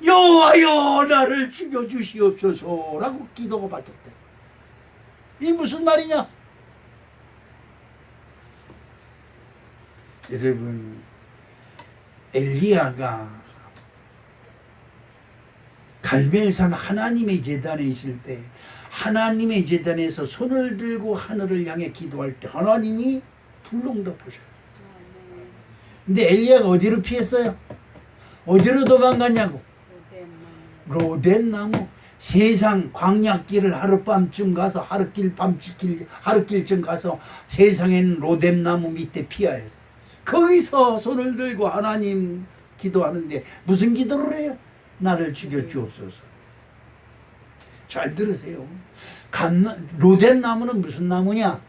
여호와여 나를 죽여주시옵소서 라고 기도가 받았대. 이 무슨 말이냐? 여러분 엘리야가 갈멜산 하나님의 제단에 있을 때 하나님의 제단에서 손을 들고 하늘을 향해 기도할 때 하나님이 불러응답하셔요. 근데 엘리야가 어디로 피했어요? 어디로 도망갔냐고? 로뎀나무. 세상 광야길을 하룻밤쯤 가서 하룻길쯤 가서 세상에는 로뎀나무 밑에 피하였어. 거기서 손을 들고 하나님 기도하는데 무슨 기도를 해요? 나를 죽여주옵소서. 잘 들으세요. 로뎀나무는 무슨 나무냐?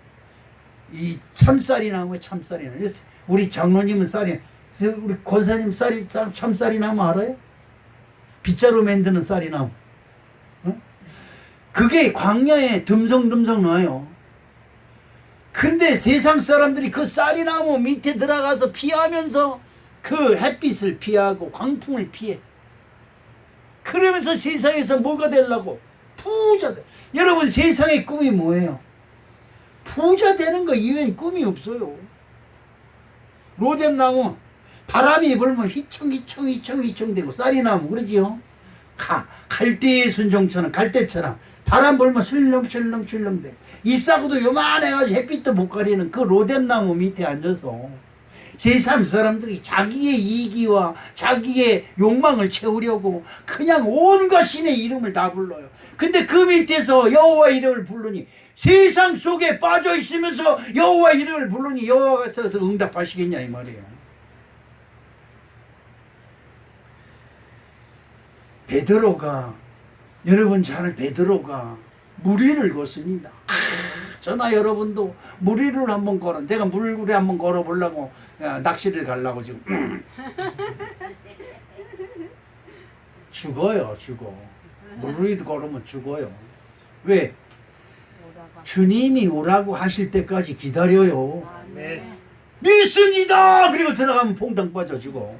이 참쌀이 나무야. 참쌀이 나무. 우리 장로님은 쌀이, 우리 권사님 참쌀이 나무 알아요? 빗자루 만드는 쌀이 나무. 어? 그게 광야에 듬성듬성 나요. 근데 세상 사람들이 그 쌀이 나무 밑에 들어가서 피하면서 그 햇빛을 피하고 광풍을 피해. 그러면서 세상에서 뭐가 되려고? 부자 돼. 여러분 세상의 꿈이 뭐예요? 부자 되는 거 이외엔 꿈이 없어요. 로뎀나무 바람이 불면 휘청휘청 되고 쌀이나무 그러지요. 갈대의 순종처럼 갈대처럼 바람 불면 술렁술렁 되고 잎사구도 요만해가지고 햇빛도 못 가리는 그 로뎀나무 밑에 앉아서 세상 사람들이 자기의 이기와 자기의 욕망을 채우려고 그냥 온갖 신의 이름을 다 불러요. 근데 그 밑에서 여호와 이름을 부르니 세상 속에 빠져 있으면서 여호와 이름을 부르니 여호와가 서서 응답하시겠냐 이 말이에요. 베드로가 여러분 잘 베드로가 무리를 걷습니다. 저나 여러분도 무리를 한번 걸어. 내가 물굴에 한번 걸어보려고 낚시를 가려고 지금 죽어요. 죽어. 무리를 걸으면 죽어요. 왜? 주님이 오라고 하실 때까지 기다려요. 네. 믿습니다. 그리고 들어가면 퐁당 빠져 죽어.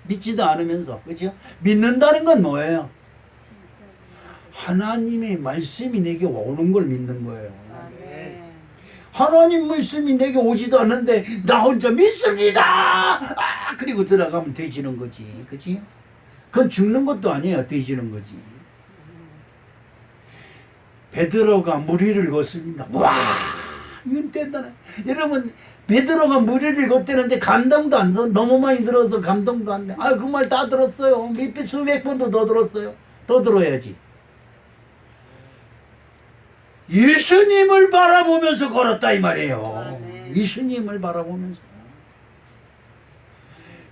믿지도 않으면서. 그렇죠? 믿는다는 건 뭐예요? 하나님의 말씀이 내게 오는 걸 믿는 거예요. 하나님 말씀이 내게 오지도 않는데 나 혼자 믿습니다. 그리고 들어가면 되지는 거지. 그치? 그건 죽는 것도 아니에요. 되지는 거지. 베드로가 무리를 걷습니다. 와, 이건 대단해. 여러분, 베드로가 무리를 걷대는데 감동도 안 써. 너무 많이 들어서 감동도 안 돼. 그 말 다 들었어요. 밑에 수백 번도 더 들었어요. 더 들어야지. 예수님을 바라보면서 걸었다 이 말이에요. 예수님을 바라보면서.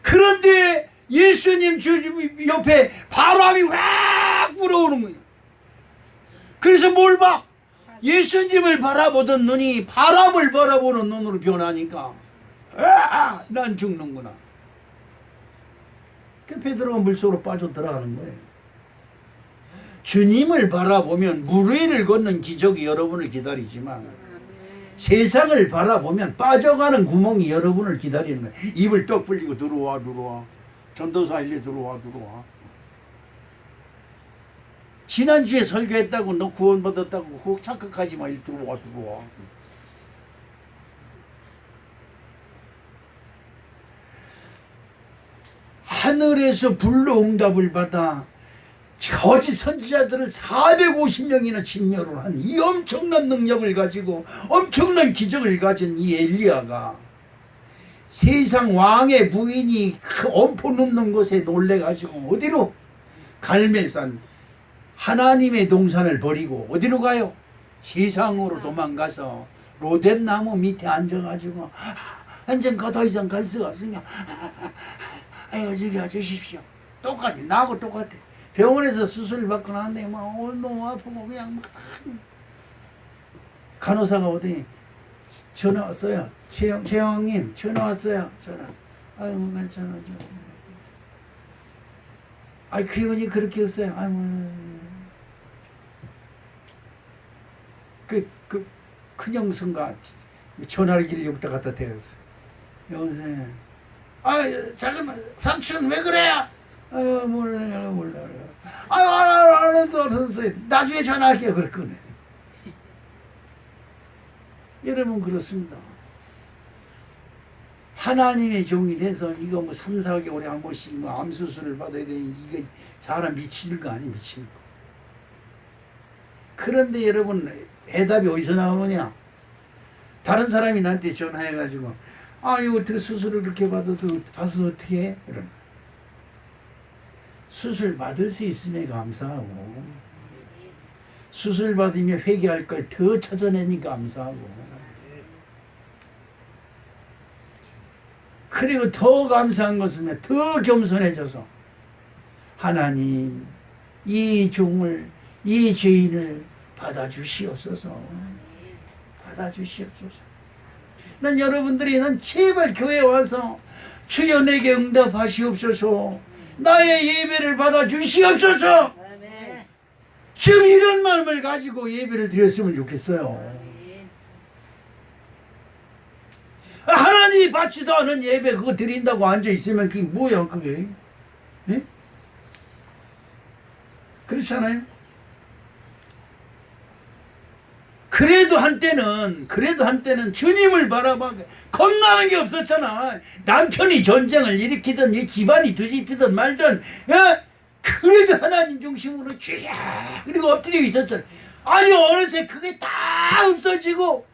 그런데 예수님 옆에 바람이 확 불어오는 거예요. 그래서 뭘 봐? 예수님을 바라보던 눈이 바람을 바라보는 눈으로 변하니까 난 죽는구나. 그 베드로가 물속으로 빠져 들어가는 거예요. 주님을 바라보면 물 위를 걷는 기적이 여러분을 기다리지만 세상을 바라보면 빠져가는 구멍이 여러분을 기다리는 거예요. 입을 떡 벌리고 들어와 전도사 일리 들어와 지난주에 설교했다고 너 구원받았다고 그거 착각하지 마. 일리 들어와 하늘에서 불로 응답을 받아 거짓 선지자들을 450명이나 진멸을 한 이 엄청난 능력을 가지고 엄청난 기적을 가진 이 엘리야가 세상 왕의 부인이 그 엄포 눕는 것에 놀래가지고 어디로? 갈멜산 하나님의 동산을 버리고 어디로 가요? 세상으로 도망가서 로뎀나무 밑에 앉아가지고 완전 더 이상 갈 수가 없으니까 아유 저기 와주십시오. 똑같아. 나하고 똑같아. 병원에서 수술 받고 나는데 막 너무 아프고 그냥 막 간호사가 오더니 전화 왔어요. 최영님 전화 왔어요. 전화. 아유 괜찮아요. 아이 기운이 그렇게 없어요. 아유 그 큰형수가 전화를 길려부터 갖다 대었어. 여보세요. 아 잠깐만 삼촌 왜 그래요? 몰라. 알았어. 나중에 전화할게요. 그래 끊어. 여러분 그렇습니다. 하나님의 종이 돼서 이거 뭐 3, 4개월에 한 번씩 뭐 암 수술을 받아야 되니 이거 사람 미치는 거 아니에요, 미치는 거. 그런데 여러분 해답이 어디서 나오느냐? 다른 사람이 나한테 전화해가지고 이거 어떻게 수술을 그렇게 받아도 봐서 어떻게 해? 이러면 수술 받을 수 있으면 감사하고 수술 받으면 회개할 걸 더 찾아내니까 감사하고 그리고 더 감사한 것은 더 겸손해져서 하나님 이 종을 이 죄인을 받아주시옵소서. 받아주시옵소서. 난 여러분들이 난 제발 교회에 와서 주여 내게 응답하시옵소서. 나의 예배를 받아주시옵소서. 지금 이런 마음을 가지고 예배를 드렸으면 좋겠어요. 하나님이 받지도 않은 예배 그거 드린다고 앉아있으면 그게 뭐야 그게? 예? 그렇잖아요? 그래도 한때는 주님을 바라봐 겁나는 게 없었잖아. 남편이 전쟁을 일으키든 이 집안이 뒤집히든 말든 그래도 하나님 중심으로 주야 그리고 엎드려 있었잖아. 아니 어느새 그게 다 없어지고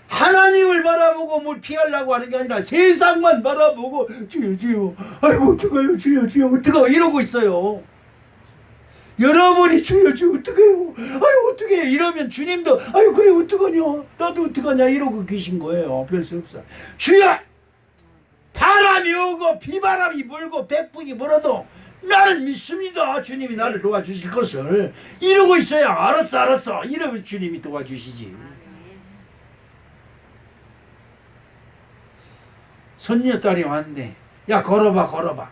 하나님을 바라보고 뭘 피하려고 하는 게 아니라 세상만 바라보고 주여 아이고 어떡해요 주여 어떡해요 이러고 있어요. 여러분이 주여 어떡해요 아유 어떡해 이러면 주님도 아유 그래 어떡하냐 나도 어떡하냐 이러고 계신 거예요. 별 수 없어. 주여 바람이 오고 비바람이 불고 백풍이 불어도 나는 믿습니다. 주님이 나를 도와주실 것을 이러고 있어야 알았어 이러면 주님이 도와주시지. 손녀딸이 왔는데 야 걸어봐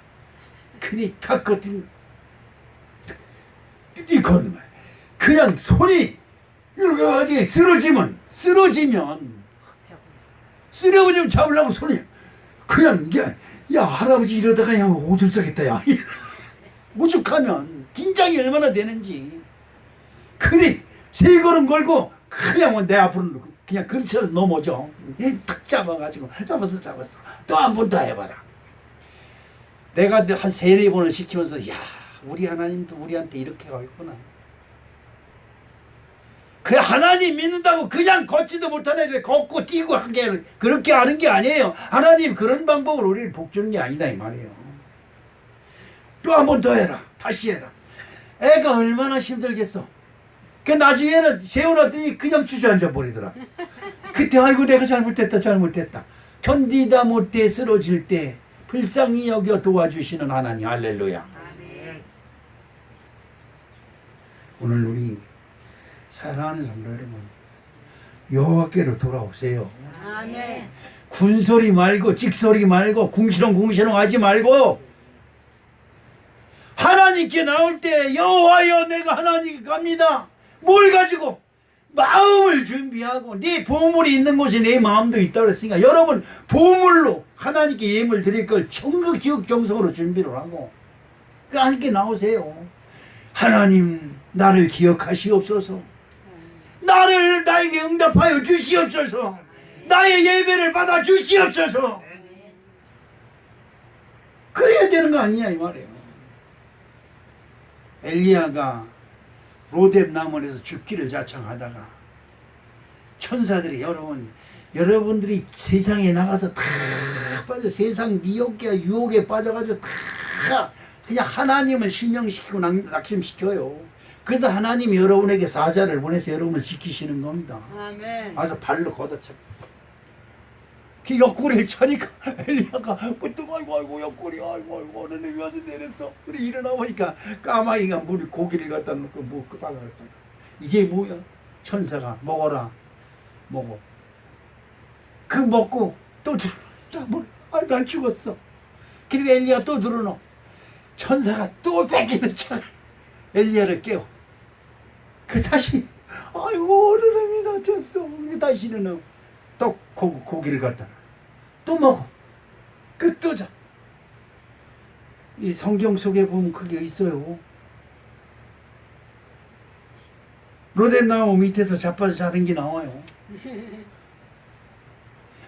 그니 탁 걷더니 이 걷는 거야. 그냥 손이 이렇게 가지고 쓰러지면 잡으려고 손이 그냥 야 할아버지 이러다가 그냥 오줌 싸겠다 야 오죽하면 긴장이 얼마나 되는지. 그래 세 걸음 걸고 그냥 내 앞으로 그냥 그릇처럼 넘어져. 탁 잡아가지고 잡았어. 또 한 번 더 해봐라. 내가 한 3-4번을 시키면서 야 우리 하나님도 우리한테 이렇게 가겠구나. 그 하나님 믿는다고 그냥 걷지도 못하는 애를 걷고 뛰고 하게 그렇게 하는 게 아니에요. 하나님 그런 방법으로 우리를 복주는 게 아니다 이 말이에요. 또 한 번 더 해라. 다시 해라. 애가 얼마나 힘들겠어. 그 나중에는 세워놨더니 그냥 주저앉아 버리더라. 그때 아이고 내가 잘못했다. 견디다 못해 쓰러질 때 불쌍히 여겨 도와주시는 하나님. 할렐루야. 오늘 우리 사랑하는 성도 여러분 여호와께로 돌아오세요. 아멘. 군소리 말고 찍소리 말고 궁시렁 하지 말고 하나님께 나올 때 여호와여 내가 하나님께 갑니다. 뭘 가지고? 마음을 준비하고 네 보물이 있는 곳에 내 마음도 있다고 그랬으니까 여러분 보물로 하나님께 예물 드릴 걸 천국지옥 정성으로 준비를 하고 하나님께 나오세요. 하나님 나를 기억하시옵소서. 나에게 응답하여 주시옵소서. 나의 예배를 받아 주시옵소서. 그래야 되는 거 아니냐 이 말이에요. 엘리야가 로뎁 나무에서 죽기를 자청하다가 천사들이 여러분들이 세상에 나가서 다 빠져 세상 미혹에 유혹에 빠져가지고 다 그냥 하나님을 실명시키고 낙심시켜요. 그래도 하나님이 여러분에게 사자를 보내서 여러분을 지키시는 겁니다. 아멘. 와서 발로 걷어차. 그 옆구리를 차니까 엘리야가 또 아이고 옆구리 아이고 어른이 와서 내렸어. 그래 일어나 보니까 까마귀가 물에 고기를 갖다 놓고 그 박아놨다. 이게 뭐야? 천사가 먹어라. 먹어. 그 먹고 또 들어놓. 난 죽었어. 그리고 엘리야 또 들어놓. 천사가 또 뺏기는 차. 엘리야를 깨워. 그 다시 아이고 어른이 다쳤어. 다시는 또 고기를 갖다 또 먹어. 그 또 자. 이 성경 속에 보면 그게 있어요. 로뎁 나무 밑에서 자빠져 자는 게 나와요.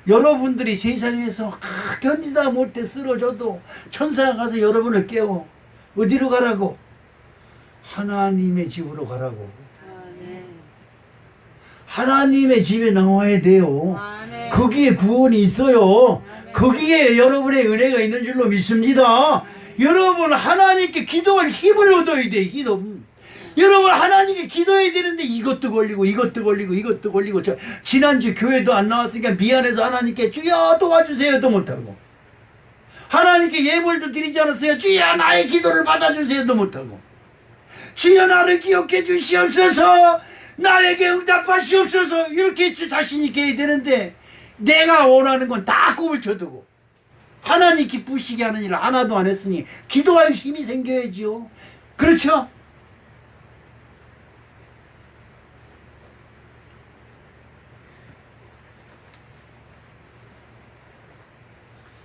여러분들이 세상에서 견디다 못해 쓰러져도 천사가 가서 여러분을 깨워. 어디로 가라고? 하나님의 집으로 가라고. 아멘. 하나님의 집에 나와야 돼요. 아멘. 거기에 구원이 있어요. 거기에 여러분의 은혜가 있는 줄로 믿습니다. 여러분 하나님께 기도할 힘을 얻어야 돼. 힘. 여러분 하나님께 기도해야 되는데 이것도 걸리고 저 지난주 교회도 안 나왔으니까 미안해서 하나님께 주여 도와주세요도 못하고, 하나님께 예물도 드리지 않았어요. 주여 나의 기도를 받아주세요도 못하고, 주여 나를 기억해 주시옵소서, 나에게 응답하시옵소서, 이렇게 자신 있게 해야 되는데 내가 원하는 건 다 꿈을 쳐두고 하나님 기쁘시게 하는 일 하나도 안 했으니 기도할 힘이 생겨야지요. 그렇죠?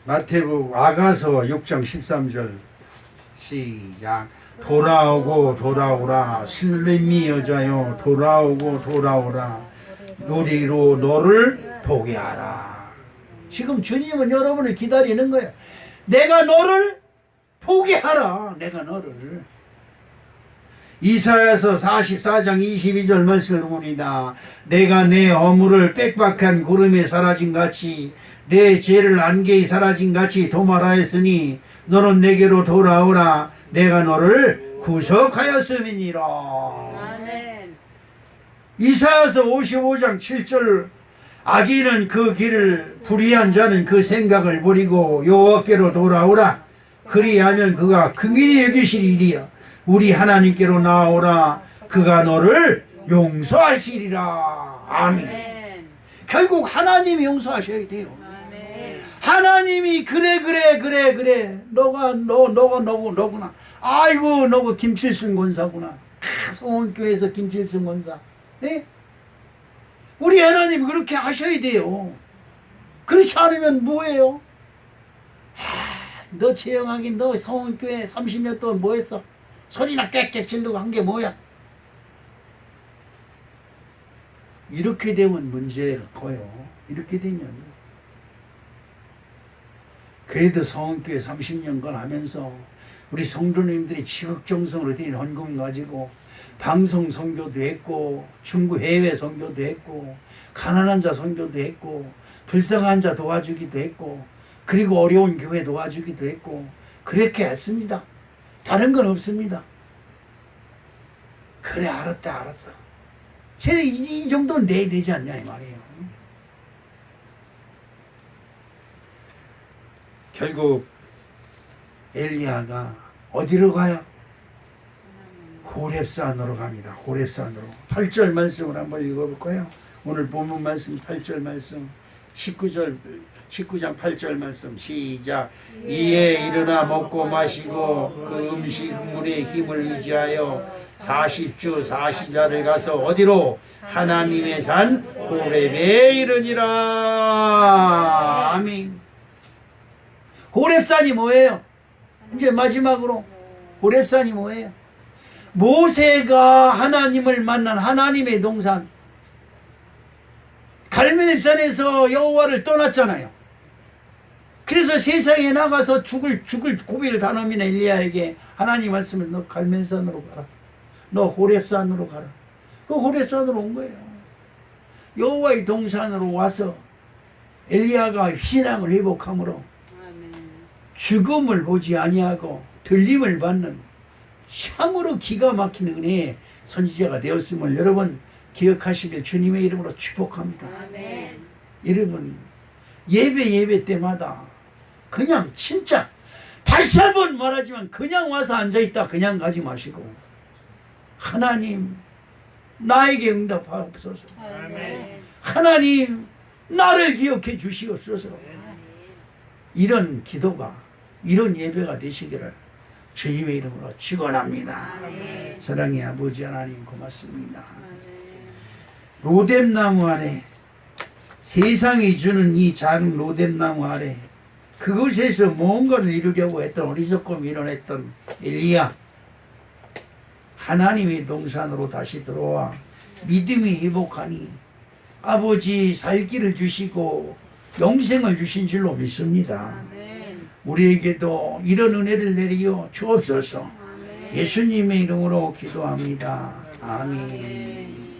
마태복음 아가서 6장 13절 시작. 돌아오고 돌아오라 신림이 여자여 돌아오고 돌아오라 우리로 너를 보게 하라. 지금 주님은 여러분을 기다리는 거예요. 내가 너를 보게 하라. 내가 너를. 이사야서 44장 22절 말씀을 봅니다. 내가 내 허물을 빽박한 구름에 사라진 같이 내 죄를 안개에 사라진 같이 도말하였으니 너는 내게로 돌아오라. 내가 너를 구속하였음이니라. 아멘. 이사야서 55장 7절 악인은 그 길을 불의한 자는 그 생각을 버리고 여호와께로 돌아오라. 그리하면 그가 긍휼히 여기시리라. 우리 하나님께로 나오라. 그가 너를 용서하시리라. 아멘. 아멘. 결국 하나님이 용서하셔야 돼요. 아멘. 하나님이 그래 너구나. 아이고 너가 김칠순 권사구나. 성원교회에서 김칠순 권사. 네? 우리 하나님 그렇게 하셔야 돼요. 그렇지 않으면 뭐예요? 너 최영학이 너 성원교회 30년 동안 뭐 했어? 소리나 꽥꽥 지르고 한 게 뭐야? 이렇게 되면 문제가 커요. 이렇게 되면. 그래도 성원교회 30년간 하면서 우리 성도님들이 지극정성으로 드린 헌금 가지고 방송 선교도 했고 중국 해외 선교도 했고 가난한 자 선교도 했고 불쌍한 자 도와주기도 했고 그리고 어려운 교회 도와주기도 했고 그렇게 했습니다. 다른 건 없습니다. 그래 알았어. 이 정도는 내야 되지 않냐 이 말이에요. 결국 엘리야가 어디로 가요? 호렙산으로 갑니다. 호렙산으로. 8절 말씀을 한번 읽어볼까요? 오늘 본문 말씀 8절 말씀 19장 8절 말씀 시작. 이에 일어나 먹고 마시고 그 음식물의 힘을 유지하여 40주 40야를 가서 어디로? 하나님의 산 호렙에 이르니라. 아멘. 호렙산이 뭐예요? 이제 마지막으로 호렙산이 뭐예요? 모세가 하나님을 만난 하나님의 동산 갈멜산에서 여호와를 떠났잖아요. 그래서 세상에 나가서 죽을 고비를 단합니다. 엘리야에게 하나님 말씀을 너 갈멜산으로 가라. 너 호렙산으로 가라. 그 호렙산으로 온 거예요. 여호와의 동산으로 와서 엘리야가 신앙을 회복함으로 아멘. 죽음을 보지 아니하고 들림을 받는 참으로 기가 막히는 은혜의 선지자가 되었음을 여러분 기억하시길 주님의 이름으로 축복합니다. 아멘. 여러분 예배 때마다 그냥 진짜 다시 한번 말하지만 그냥 와서 앉아있다 그냥 가지 마시고 하나님 나에게 응답하옵소서. 아멘. 하나님 나를 기억해 주시옵소서. 이런 기도가 이런 예배가 되시기를 주님의 이름으로 축원합니다. 아멘. 사랑의 아버지 하나님 고맙습니다. 아멘. 로뎀나무 아래 세상이 주는 이 작은 로뎀나무 아래 그곳에서 뭔가를 이루려고 했던 어리석고 미련했던 엘리야 하나님의 동산으로 다시 들어와 믿음이 회복하니 아버지 살 길을 주시고 영생을 주신 줄로 믿습니다. 아멘. 우리에게도 이런 은혜를 내리어 주옵소서. 아멘. 예수님의 이름으로 기도합니다. 아멘. 아멘.